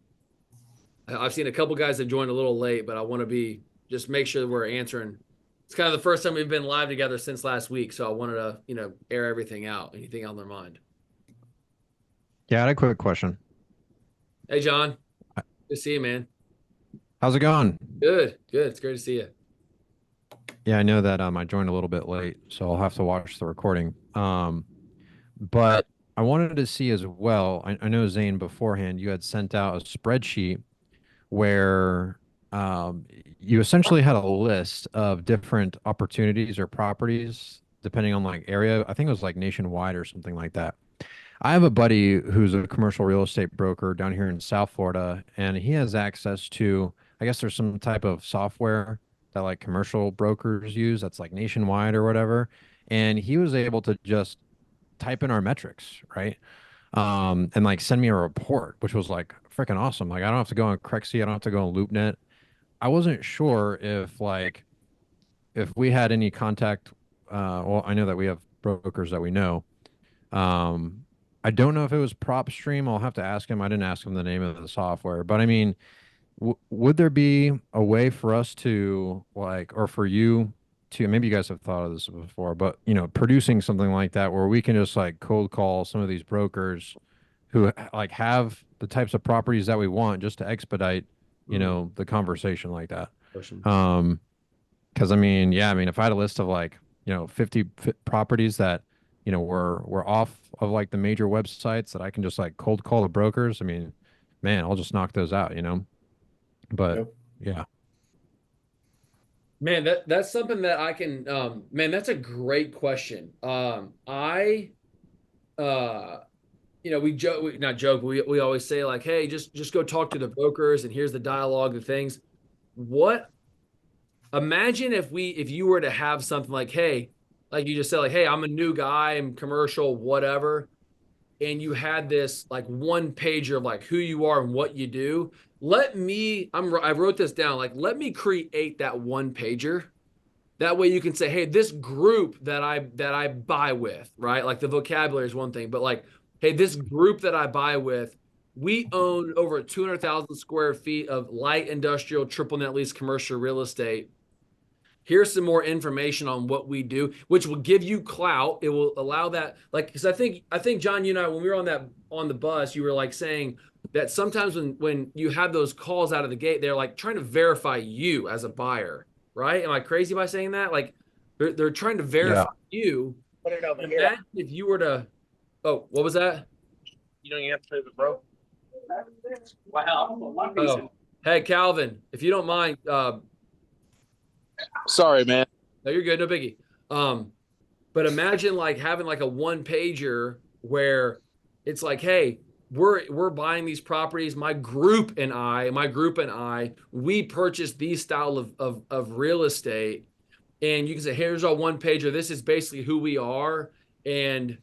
I've seen a couple guys that joined a little late, but I want to be just make sure that we're answering. It's kind of the first time we've been live together since last week, so I wanted to, air everything out. Anything on their mind? Yeah, I had a quick question. Hey, John. Good to see you, man. How's it going? Good, good. It's great to see you. Yeah, I know that I joined a little bit late, so I'll have to watch the recording. But I wanted to see as well. I know Zane beforehand, you had sent out a spreadsheet where you essentially had a list of different opportunities or properties depending on like area. I think it was like nationwide or something like that. I have a buddy who's a commercial real estate broker down here in South Florida, and he has access to, I guess there's some type of software that like commercial brokers use that's like nationwide or whatever. And he was able to just type in our metrics, right? And like send me a report, which was like freaking awesome. Like I don't have to go on Crexy, I don't have to go on LoopNet. I wasn't sure if like if we had any contact. Well, I know that we have brokers that we know. um, I don't know if it was PropStream. I'll have to ask him. I didn't ask him the name of the software, but I mean, would there be a way for us to like, or for you to, maybe you guys have thought of this before, but producing something like that where we can just like cold call some of these brokers who like have the types of properties that we want just to expedite, the conversation like that. Um, because I mean, yeah, I mean, if I had a list of like, 50 properties that, were off of like the major websites that I can just like cold call the brokers, I mean, man, I'll just knock those out. But Yep. yeah, Man, that's something that I can man, that's a great question. I we joke, not joke, we always say like, hey, just go talk to the brokers and here's the dialogue, the things. What imagine if you were to have something like, hey, like you just said, like, hey, I'm a new guy, I'm commercial, whatever, and you had this like one pager of like who you are and what you do. I wrote this down, like, let me create that one pager. That way you can say, hey, this group that I buy with, right? Like the vocabulary is one thing, but like, hey, this group that I buy with, we own over 200,000 square feet of light industrial triple net lease commercial real estate. Here's some more information on what we do, which will give you clout. It will allow that, like, because I think John, you and I, when we were on the bus, you were like saying that sometimes when you have those calls out of the gate, they're like trying to verify you as a buyer, right? Am I crazy by saying that? Like they're trying to verify you. Imagine if you were to, oh, what was that? You don't even have to pay the bro. Wow. Oh, hey Calvin, if you don't mind, Sorry, man. no, you're good, no biggie. But imagine like having like a one pager where it's like, hey, we're buying these properties. My group and I, we purchased these style of real estate, and you can say, here's our one pager. This is basically who we are, and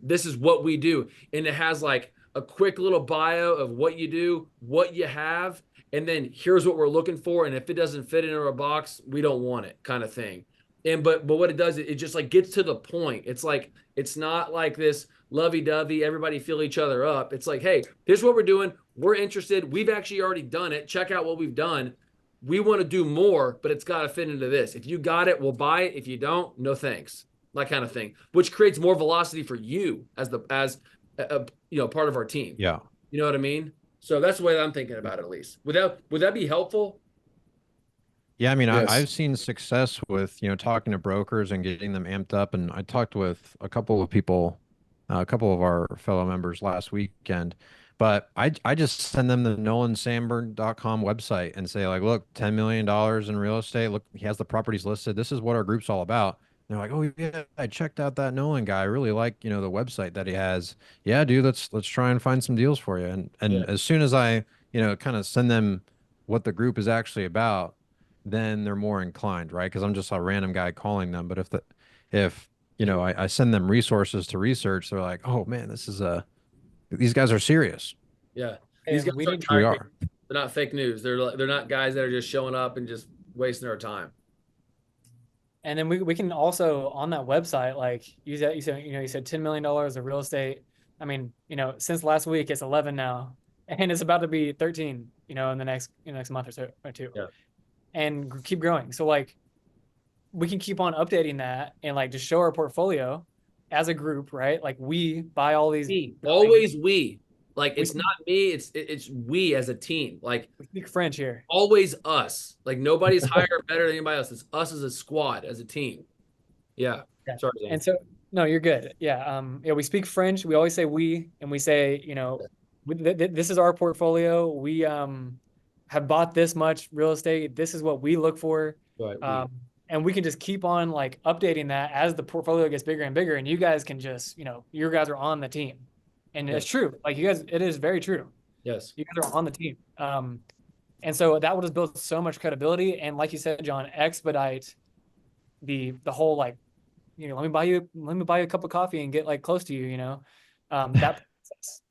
this is what we do. And it has like a quick little bio of what you do, what you have, and then here's what we're looking for. And if it doesn't fit into our box, we don't want it, kind of thing. And but what it does, it just like gets to the point. It's like it's not like this lovey-dovey, everybody fill each other up. It's like, hey, here's what we're doing. We're interested. We've actually already done it. Check out what we've done. We want to do more, but it's got to fit into this. If you got it, we'll buy it. If you don't, no thanks. That kind of thing, which creates more velocity for you as part of our team. yeah. You know what I mean? So that's the way that I'm thinking about it, at least. Would that be helpful? Yeah, I mean, Yes. I've seen success with, talking to brokers and getting them amped up. And I talked with a couple of people, a couple of our fellow members last weekend, but I just send them the nolansandberg.com website and say like, look, $10 million in real estate. Look, he has the properties listed. This is what our group's all about. And they're like, oh yeah, I checked out that Nolan guy. I really like, the website that he has. Yeah, dude, let's try and find some deals for you. And Yeah. as soon as I, kind of send them what the group is actually about, then they're more inclined, right? Because I'm just a random guy calling them. But if I send them resources to research, they're like, oh man, these guys are serious. Yeah. These guys we aren't need We tyrants. are. They're not fake news. They're not guys that are just showing up and just wasting our time. And then we can also on that website, like you said, you said $10 million of real estate. I mean, since last week it's 11 now, and it's about to be 13, in the next month or so or two. Yeah. And keep growing. So like we can keep on updating that and like just show our portfolio as a group, right? Like we buy all these always we. Like it's We- not me, it's we as a team. Like we speak French here. always us. Like nobody's higher or better than anybody else. It's us as a squad, as a team. Yeah. Yeah. Sorry, Zane. And so no, you're good. Yeah. Yeah, we speak French. We always say we, and we say, this is our portfolio. We have bought this much real estate. This is what we look for. Right, and we can just keep on like updating that as the portfolio gets bigger and bigger, and you guys can just, your guys are on the team. And it's true. Like you guys, it is very true. yes. You guys are on the team. And so that will just build so much credibility. And like you said, John, expedite the whole like, let me buy you a cup of coffee and get like close to you, that process.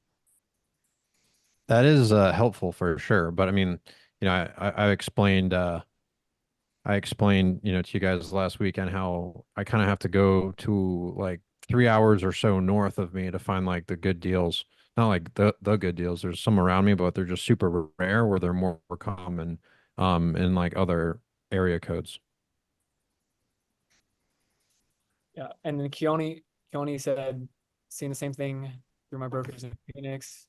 That is helpful for sure. But I mean, I explained to you guys last weekend how I kind of have to go to like 3 hours or so north of me to find like the good deals. Not like the good deals. There's some around me, but they're just super rare where they're more common in like other area codes. Yeah. And then Keone said, seeing the same thing through my brokers in Phoenix.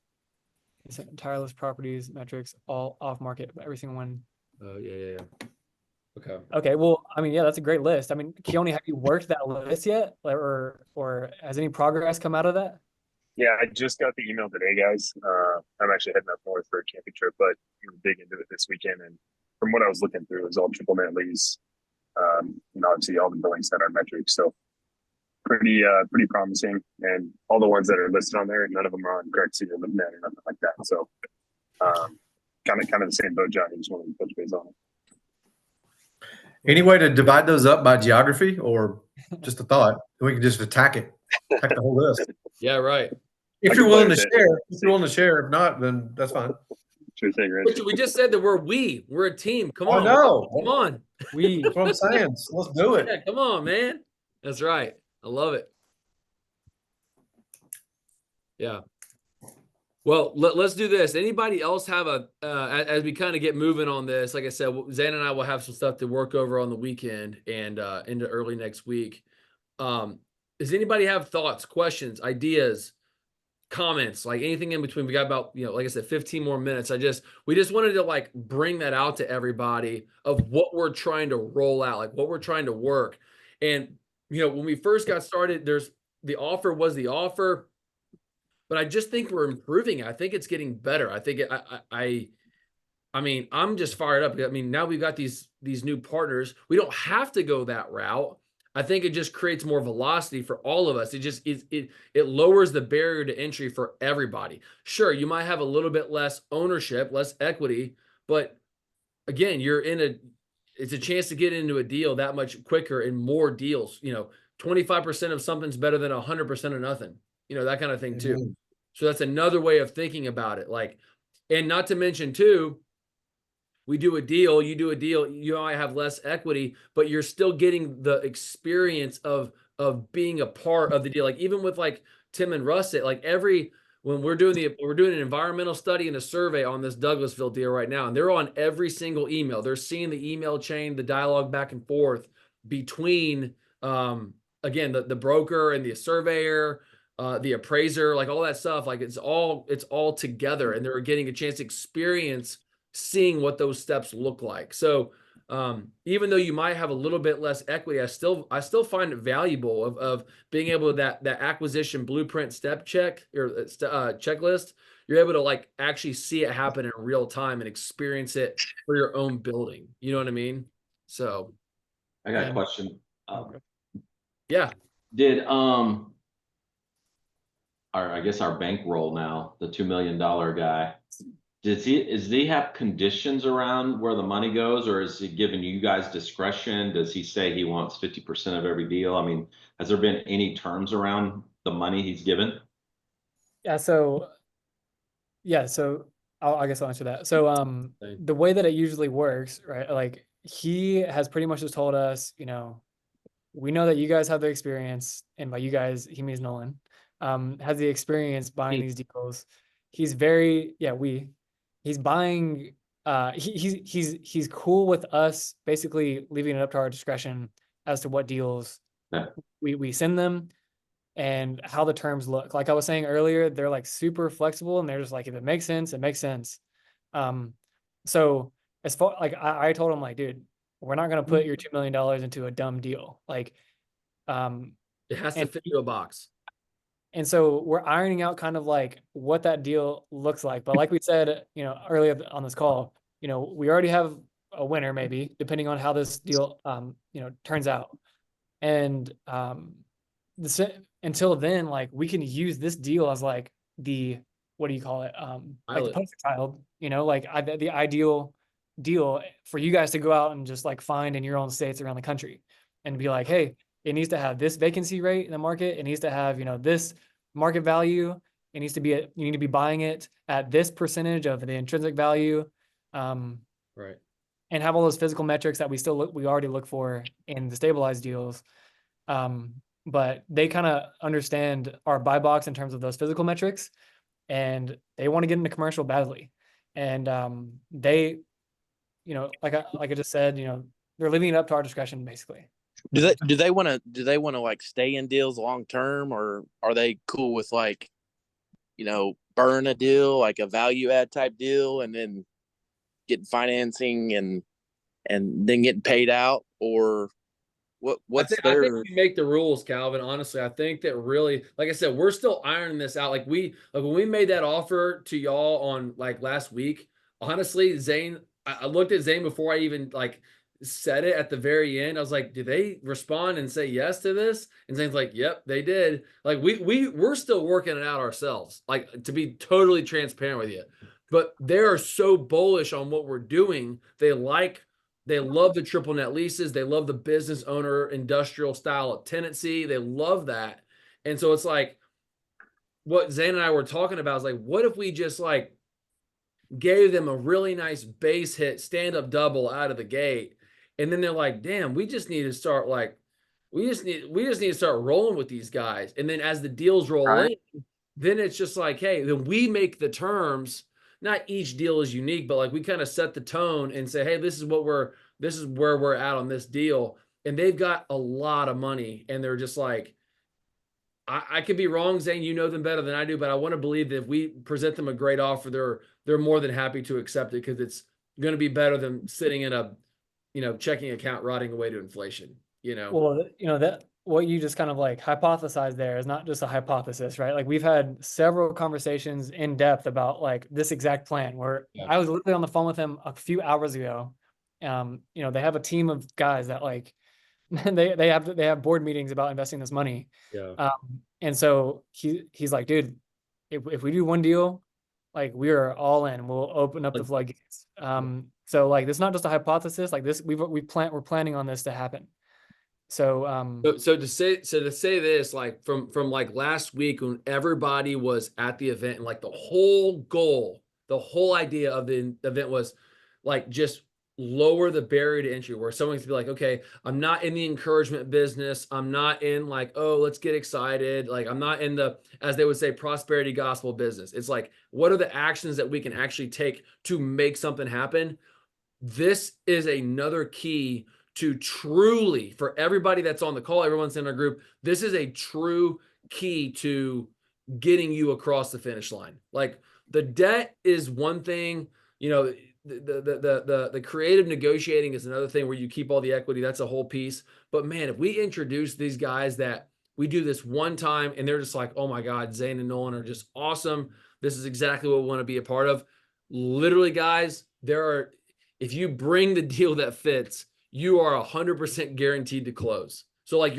He said tireless properties, metrics, all off market, but every single one. Oh, yeah. Okay. Okay. Well, I mean, yeah, that's a great list. I mean, Keone, have you worked that list yet? Or has any progress come out of that? Yeah, I just got the email today, guys. I'm actually heading up north for a camping trip, but I'm gonna dig into it this weekend. And from what I was looking through, it was all triple net lease. Obviously all the buildings that are metrics. So pretty promising. And all the ones that are listed on there, none of them are on correct city limit or nothing like that. So kind of the same boat, John. I just wanted to touch base on it. Any way to divide those up by geography, or just a thought? We can just attack the whole list. Yeah, right. If you're willing to share, if not, then that's fine. Sure thing, Rich. We just said that we're a team. Come on. No, Come on. that's what I'm saying. So let's do it. Yeah, come on, man. That's right. I love it. Yeah. Well, let's do this. Anybody else have as we kind of get moving on this, like I said, Zane and I will have some stuff to work over on the weekend and into early next week. Does anybody have thoughts, questions, ideas, comments, like anything in between? We got about, like I said, 15 more minutes. We just wanted to like bring that out to everybody of what we're trying to roll out, like what we're trying to work. And, when we first got started, the offer was the offer. But I just think we're improving. I think it's getting better. I think I mean, I'm just fired up. I mean, now we've got these new partners. We don't have to go that route. I think it just creates more velocity for all of us. It lowers the barrier to entry for everybody. Sure, you might have a little bit less ownership, less equity, but again, it's a chance to get into a deal that much quicker and more deals. 25% of something's better than 100% of nothing. That kind of thing too. Mm-hmm. So that's another way of thinking about it. Like, and not to mention too, we do a deal, you do a deal, you might have less equity, but you're still getting the experience of being a part of the deal. Like even with like Tim and Russ, like when we're doing an environmental study and a survey on this Douglasville deal right now, and they're on every single email. They're seeing the email chain, the dialogue back and forth between again the broker and the surveyor, the appraiser, like all that stuff. Like it's all together, and they're getting a chance to experience seeing what those steps look like. So even though you might have a little bit less equity, I still find it valuable of being able to that acquisition blueprint step check or checklist. You're able to like actually see it happen in real time and experience it for your own building. You know what I mean? So I got a question. Yeah. Did our bankroll now, the $2 million guy, does he have conditions around where the money goes, or is he giving you guys discretion? Does he say he wants 50% of every deal? I mean, has there been any terms around the money he's given? Yeah. So I guess I'll answer that. So the way that it usually works, right? Like he has pretty much just told us, we know that you guys have the experience, and by you guys, he means Nolan, has the experience buying these deals. He's very, he's buying, he's cool with us basically leaving it up to our discretion as to what deals Yeah. we send them and how the terms look. Like I was saying earlier, they're like super flexible and they're just like, if it makes sense, it makes sense. So as far like I told him like, dude, we're not gonna put your $2 million into a dumb deal. Like, It has to and fit into a box. and so we're ironing out kind of like what that deal looks like. But like we said, earlier on this call, we already have a winner maybe, depending on how this deal turns out. And until then, like we can use this deal as like the, what do you call it? Like the Pilot. poster child, like the ideal deal for you guys to go out and just like find in your own states around the country and be like, hey, it needs to have this vacancy rate in the market. It needs to have, this market value. It needs to be, you need to be buying it at this percentage of the intrinsic value. Right. And have all those physical metrics that we already look for in the stabilized deals. But they kind of understand our buy box in terms of those physical metrics, and they want to get into commercial badly. And they, like I just said, they're leaving it up to our discretion basically. Do they want to like stay in deals long term, or are they cool with like, burn a deal, like a value add type deal, and then getting financing and then getting paid out? Or what's I think we make the rules, Calvin. Honestly, I think that really, like I said, we're still ironing this out. Like when we made that offer to y'all on like last week, honestly, Zane, I looked at Zane before I even like said it at the very end. I was like, do they respond and say yes to this? And Zane's like, yep, they did. Like we're still working it out ourselves, like to be totally transparent with you. But they are so bullish on what we're doing. They love the triple net leases. They love the business owner industrial style of tenancy. They love that. And so it's like what Zane and I were talking about is like, what if we just like gave them a really nice base hit stand-up double out of the gate? And then they're like, damn, we just need to start like, we just need to start rolling with these guys. And then as the deals roll in, then it's just like, hey, then we make the terms. Not each deal is unique, but like we kind of set the tone and say, hey, this is where we're at on this deal. And they've got a lot of money, and they're just like, I could be wrong, Zane, you know them better than I do, but I want to believe that if we present them a great offer, they're more than happy to accept it because it's going to be better than sitting in a, checking account rotting away to inflation, Well, that what you just kind of like hypothesized there is not just a hypothesis, right? Like we've had several conversations in depth about like this exact plan where I was literally on the phone with him a few hours ago. They have a team of guys that like they have board meetings about investing this money. Yeah. And so he's like, dude, if we do one deal, like we are all in, we'll open up the floodgates. So like this is not just a hypothesis, like this we're planning on this to happen. So to say this, like from like last week when everybody was at the event and like the whole idea of the event was like just lower the barrier to entry where someone can be like, okay, I'm not in the encouragement business. I'm not in like, oh, let's get excited. Like I'm not in the, as they would say, prosperity gospel business. It's like, what are the actions that we can actually take to make something happen? This is another key to truly, for everybody that's on the call, everyone's in our group, this is a true key to getting you across the finish line. Like the debt is one thing, the creative negotiating is another thing where you keep all the equity. That's a whole piece. But man, if we introduce these guys that we do this one time and they're just like, oh my God, Zane and Nolan are just awesome. This is exactly what we want to be a part of. Literally, guys, if you bring the deal that fits, you are 100% guaranteed to close. So like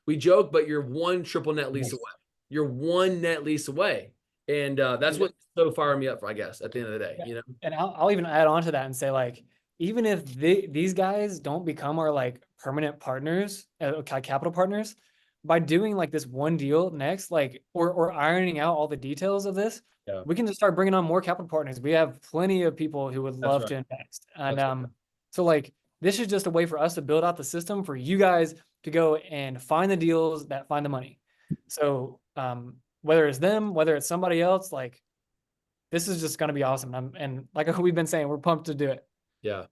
we joke, but you're one triple net lease away. You're one net lease away. And that's what's so firing me up for, I guess, at the end of the day, And I'll even add on to that and say like, even if these guys don't become our like permanent partners, capital partners, by doing like this one deal next, like, or ironing out all the details of this, we can just start bringing on more capital partners. We have plenty of people who would love to invest. And so like, This is just a way for us to build out the system for you guys to go and find the deals that find the money. So whether it's them, whether it's somebody else, like this is just going to be awesome. And like we've been saying, we're pumped to do it. Yeah.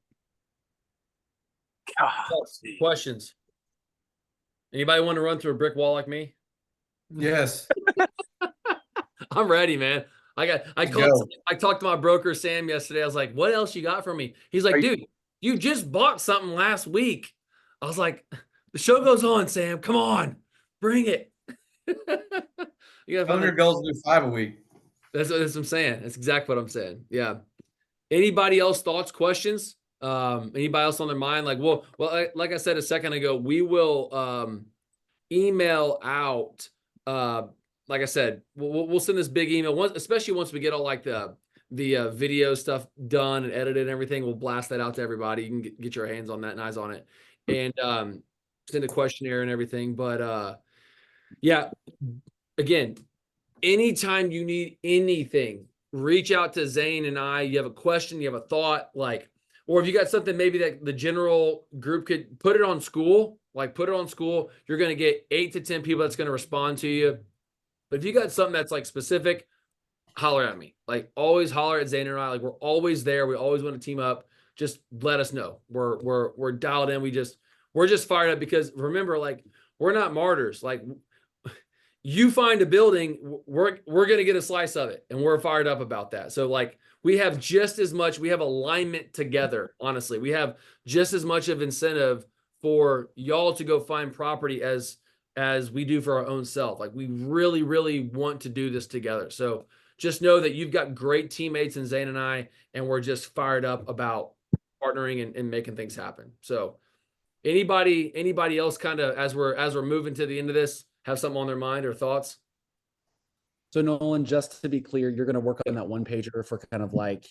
Questions? Anybody want to run through a brick wall like me? Yes. I'm ready, man. I talked to my broker Sam yesterday. I was like, "What else you got for me?" He's like, "Dude, you just bought something last week." I was like, "The show goes on, Sam. Come on, bring it." You gotta Tell them your goals to do 5 a week. That's what I'm saying. That's exactly what I'm saying. Yeah. Anybody else thoughts, questions? Anybody else on their mind? Like, well, like I said a second ago, we will email out. Like I said, we'll send this big email especially once we get all like the video stuff done and edited and everything. We'll blast that out to everybody. You can get your hands on that and eyes on it, and send a questionnaire and everything. But yeah, again, anytime you need anything, reach out to Zane and I. You have a question, you have a thought, like, or if you got something maybe that the general group could put it on school, like put it on school. You're going to get 8 to 10 people that's going to respond to you. But if you got something that's like specific, holler at me. Like always holler at Zane and I. Like we're always there. We always want to team up. Just let us know. We're dialed in. We're just fired up because remember, like we're not martyrs. Like you find a building, we're going to get a slice of it, and we're fired up about that. So like we have just as much, we have alignment together. Honestly, we have just as much of incentive for y'all to go find property as we do for our own self. Like we really, really want to do this together. So just know that you've got great teammates in Zane and I, and we're just fired up about partnering and making things happen. So anybody else kind of as we're moving to the end of this, have something on their mind or thoughts? So Nolan, just to be clear, you're going to work on that one pager for kind of like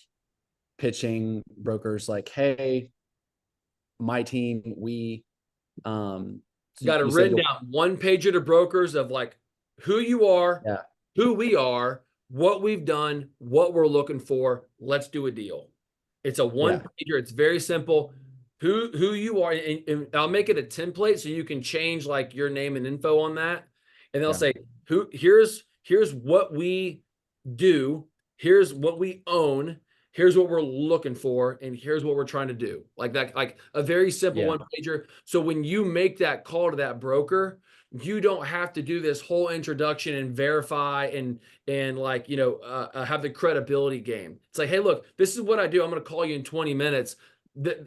pitching brokers like, hey, my team, we got it written down, one pager to brokers of like who you are, who we are, what we've done, what we're looking for. Let's do a deal. It's a one pager. It's very simple. Who you are, and I'll make it a template so you can change like your name and info on that. And they'll say, here's what we do, here's what we own, here's what we're looking for, and here's what we're trying to do. Like that, like a very simple one pager. So when you make that call to that broker, you don't have to do this whole introduction and verify and like, have the credibility game. It's like, hey, look, this is what I do. I'm going to call you in 20 minutes.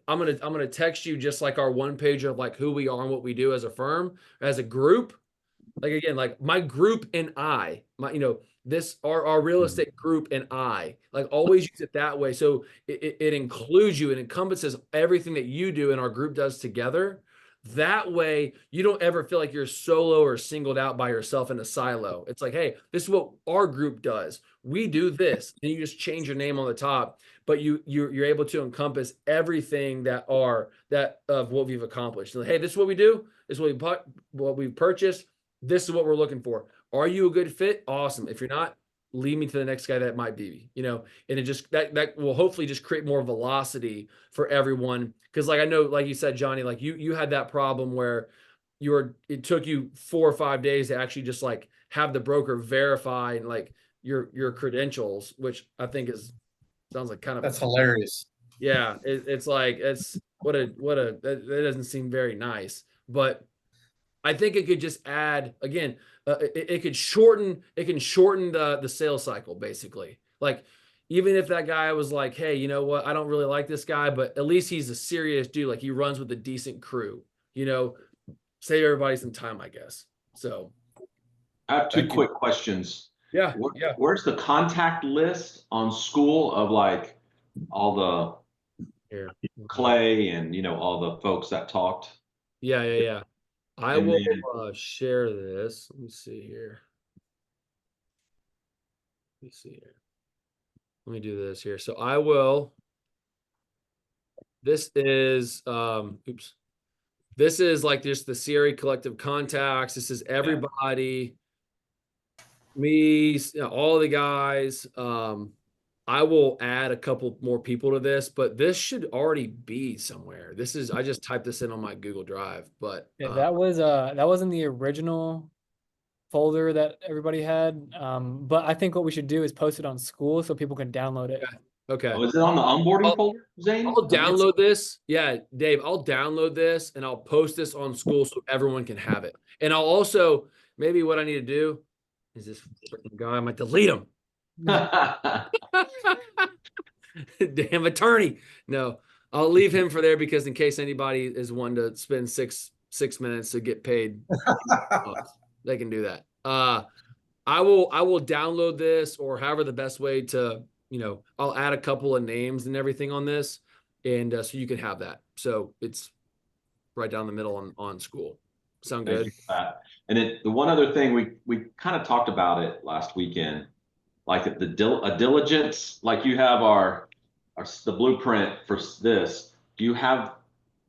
I'm gonna text you just like our one pager of like who we are and what we do as a firm, as a group. Like again, like my group and I, this our real estate group and I, like always use it that way. So it includes you and encompasses everything that you do and our group does together. That way you don't ever feel like you're solo or singled out by yourself in a silo. It's like, hey, this is what our group does. We do this, and you just change your name on the top, but you're able to encompass everything that of what we've accomplished. So, hey, this is what we do. This is what we've purchased. This is what we're looking for. Are you a good fit? Awesome. If you're not, lead me to the next guy that might be, and it just that will hopefully just create more velocity for everyone. Because like I know, like you said, Johnny, like you had that problem where it took you 4 or 5 days to actually just like have the broker verify and like your credentials, which I think sounds like kind of that's hilarious. Yeah, it's like that doesn't seem very nice, but I think it could just add again. It can shorten the sales cycle basically. Like even if that guy was like, hey, you know what, I don't really like this guy, but at least he's a serious dude. Like he runs with a decent crew. Save everybody some time, I guess. So I have two quick questions. Yeah. Where's the contact list on school of like all the Clay and all the folks that talked? Yeah. I will share this. Let me see here. Let me do this here. So I will. This is This is like just the CRE collective contacts. This is everybody. Me, all the guys. I will add a couple more people to this, but this should already be somewhere. I just typed this in on my Google Drive, but Yeah, that was in the original folder that everybody had. But I think what we should do is post it on school so people can download it. okay. Oh, is it on the onboarding folder, Zane? I'll download this. Yeah, Dave, I'll download this and I'll post this on school so everyone can have it. And I'll also, maybe what I need to do is this freaking guy, I might delete him. Damn attorney. No, I'll leave him for there because in case anybody is one to spend six minutes to get paid, they can do that. I will download this or however the best way to, I'll add a couple of names and everything on this. And so you can have that. So it's right down the middle on school. Sound good? Thank you for that. And the one other thing, we kind of talked about it last weekend, like a diligence, like you have the blueprint for this. Do you have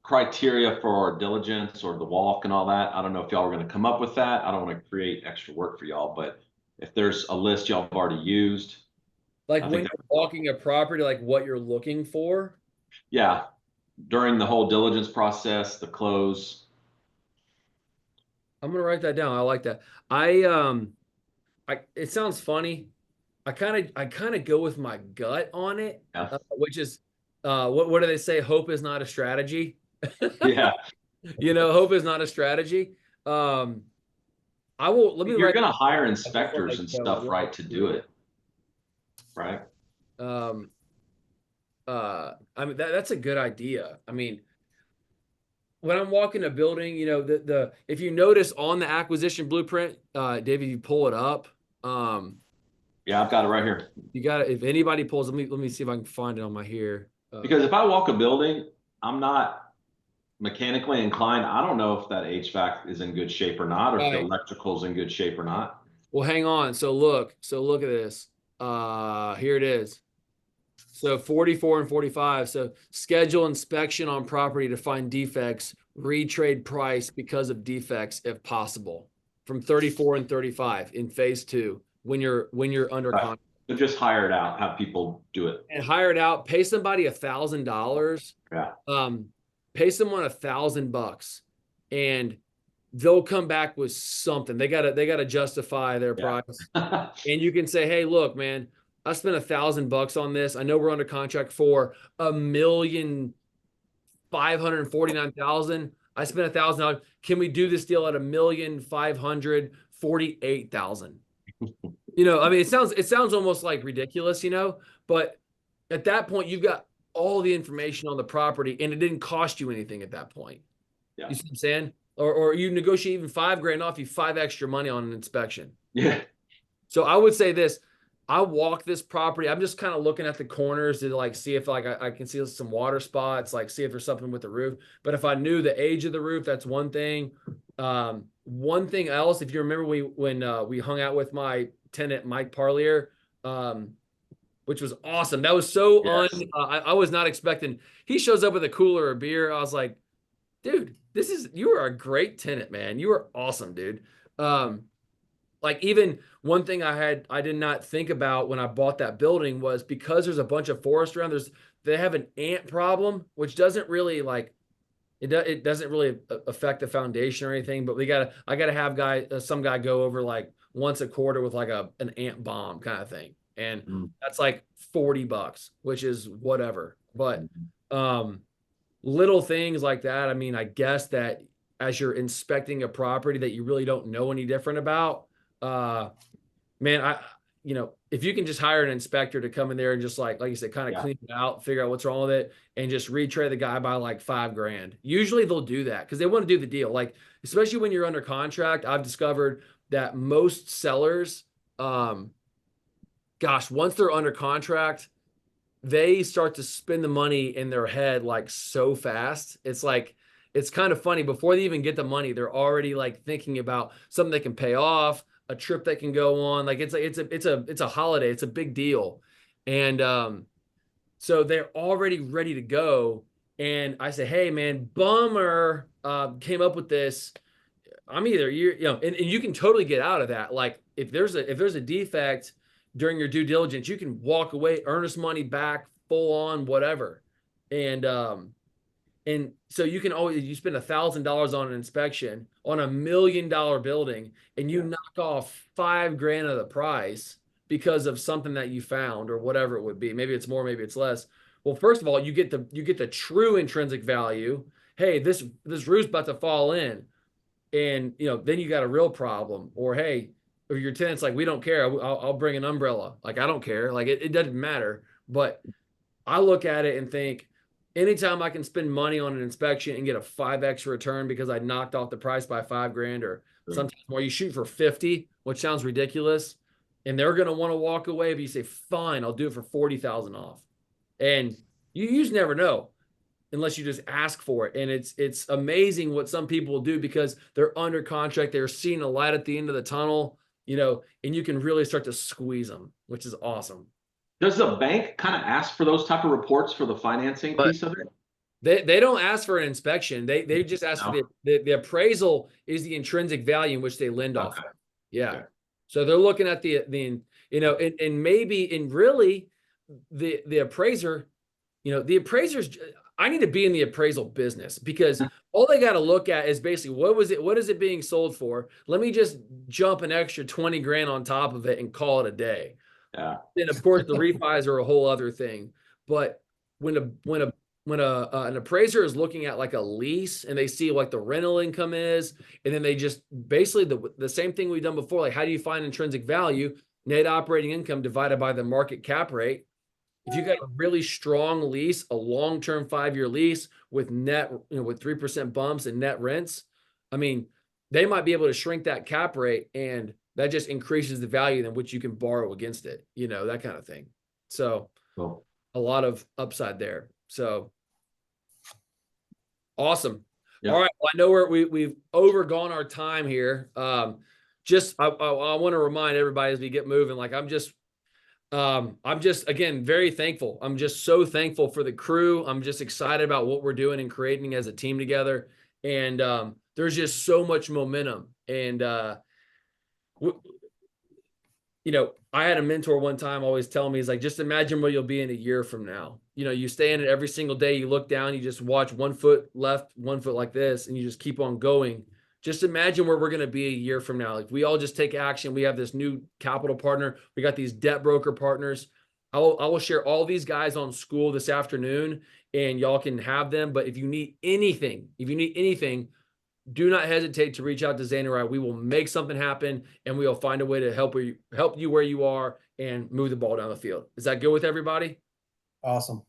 criteria for our diligence or the walk and all that? I don't know if y'all are going to come up with that. I don't want to create extra work for y'all, but if there's a list y'all have already used. Like when you're walking a property, like what you're looking for? Yeah. During the whole diligence process, the close. I'm going to write that down. I like that. It sounds funny. I kind of go with my gut on it, Yeah. Which is, what do they say? Hope is not a strategy. Yeah. Hope is not a strategy. You're going to hire inspectors and stuff, right, to do it. Right. I mean, that's a good idea. I mean, when I'm walking a building, if you notice on the acquisition blueprint, David, you pull it up. Yeah, I've got it right here. You got it. If anybody pulls, let me see if I can find it on my here. Because if I walk a building, I'm not mechanically inclined. I don't know if that HVAC is in good shape or not, or if the electrical is in good shape or not. Well, hang on. So look at this. Here it is. So 44 and 45. So schedule inspection on property to find defects, retrade price because of defects if possible. From 34 and 35 in phase 2 when you're under contract. So just hire it out, have people do it. And hire it out, pay somebody $1,000. Yeah. Pay someone $1,000 and they'll come back with something. They gotta justify their price. And you can say, hey, look, man, I spent $1,000 on this. I know we're under contract for $1,549,000. I spent $1,000. Can we do this deal at $1,548,000? I mean, it sounds almost like ridiculous, but at that point you've got all the information on the property and it didn't cost you anything at that point. Yeah. You see what I'm saying? Or you negotiate even $5,000 off, you $5 extra money on an inspection. Yeah. So I would say this, I walk this property. I'm just kind of looking at the corners to see if I can see some water spots, see if there's something with the roof. But if I knew the age of the roof, that's one thing. One thing else, if you remember when we hung out with my tenant, Mike Parlier, which was awesome. That was so I was not expecting. He shows up with a cooler of beer. I was like, dude, you are a great tenant, man. You are awesome, dude. Even one thing I did not think about when I bought that building was because there's a bunch of forest around, they have an ant problem, which doesn't really it doesn't really affect the foundation or anything, but I gotta have some guy go over once a quarter with an ant bomb kind of thing. And that's $40, which is whatever. But little things like that. I mean, I guess that as you're inspecting a property that you really don't know any different about, man, if you can just hire an inspector to come in there and just like you said, kind of clean it out, figure out what's wrong with it, and just retrade the guy by $5,000. Usually they'll do that because they want to do the deal. Especially when you're under contract, I've discovered that most sellers, once they're under contract, they start to spend the money in their head so fast. It's kind of funny. Before they even get the money, they're already thinking about something they can pay off, a trip they can go on. It's a holiday. It's a big deal. And so they're already ready to go. And I say, hey man, bummer, came up with this. I'm either and you can totally get out of that. If there's a defect, during your due diligence, you can walk away, earnest money back, full on, whatever. And so you can always, you spend $1,000 on an inspection on $1 million building, and you knock off $5,000 of the price because of something that you found or whatever it would be. Maybe it's more, maybe it's less. Well, first of all, you get the true intrinsic value. Hey, this roof's about to fall in, and then you got a real problem. Or hey, or your tenant's like, we don't care. I'll bring an umbrella. Like, I don't care. Like, it doesn't matter. But I look at it and think, anytime I can spend money on an inspection and get a 5x return because I knocked off the price by $5,000 or sometimes more, you shoot for 50, which sounds ridiculous. And they're going to want to walk away. But you say, fine, I'll do it for 40,000 off. And you just never know unless you just ask for it. And it's amazing what some people will do because they're under contract. They're seeing a light at the end of the tunnel, and you can really start to squeeze them, which is awesome. Does the bank kind of ask for those type of reports for the financing piece of it? They don't ask for an inspection. They just ask for the appraisal is the intrinsic value in which they lend off. Yeah. Okay. So they're looking at the and maybe and really the appraiser, the appraisers, I need to be in the appraisal business because all they got to look at is basically what is it being sold for? Let me just jump an extra $20,000 on top of it and call it a day. Yeah. Then of course the refis are a whole other thing. But when an appraiser is looking at like a lease and they see like the rental income is, and then they just basically the same thing we've done before, like how do you find intrinsic value? Net operating income divided by the market cap rate. If you got a really strong lease, a long-term 5-year lease with net, with 3% bumps and net rents, I mean, they might be able to shrink that cap rate, and that just increases the value in which you can borrow against it, that kind of thing. So cool. A lot of upside there. So awesome. Yeah. All right. Well, I know we've overgone our time here. I want to remind everybody as we get moving, like I'm just again very thankful. I'm just so thankful for the crew. I'm just excited about what we're doing and creating as a team together. And there's just so much momentum. And I had a mentor one time always tell me, he's like, just imagine where you'll be in a year from now. You stay in it every single day. You look down, you just watch 1 foot left, 1 foot like this, and you just keep on going. Just imagine where we're going to be a year from now. Like we all just take action. We have this new capital partner. We got these debt broker partners. I will share all these guys on school this afternoon, and y'all can have them. But if you need anything, do not hesitate to reach out to Zane or I. We will make something happen, and we will find a way to help you where you are and move the ball down the field. Is that good with everybody? Awesome.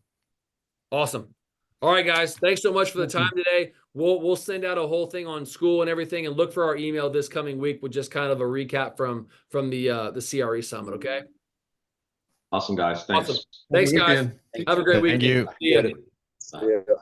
All right, guys. Thanks so much for the time today. We'll send out a whole thing on school and everything, and look for our email this coming week with just kind of a recap from the CRE summit. Okay. Awesome, guys. Thanks. Awesome. Thanks, guys. Have a great weekend. Thank you. See you. Yeah.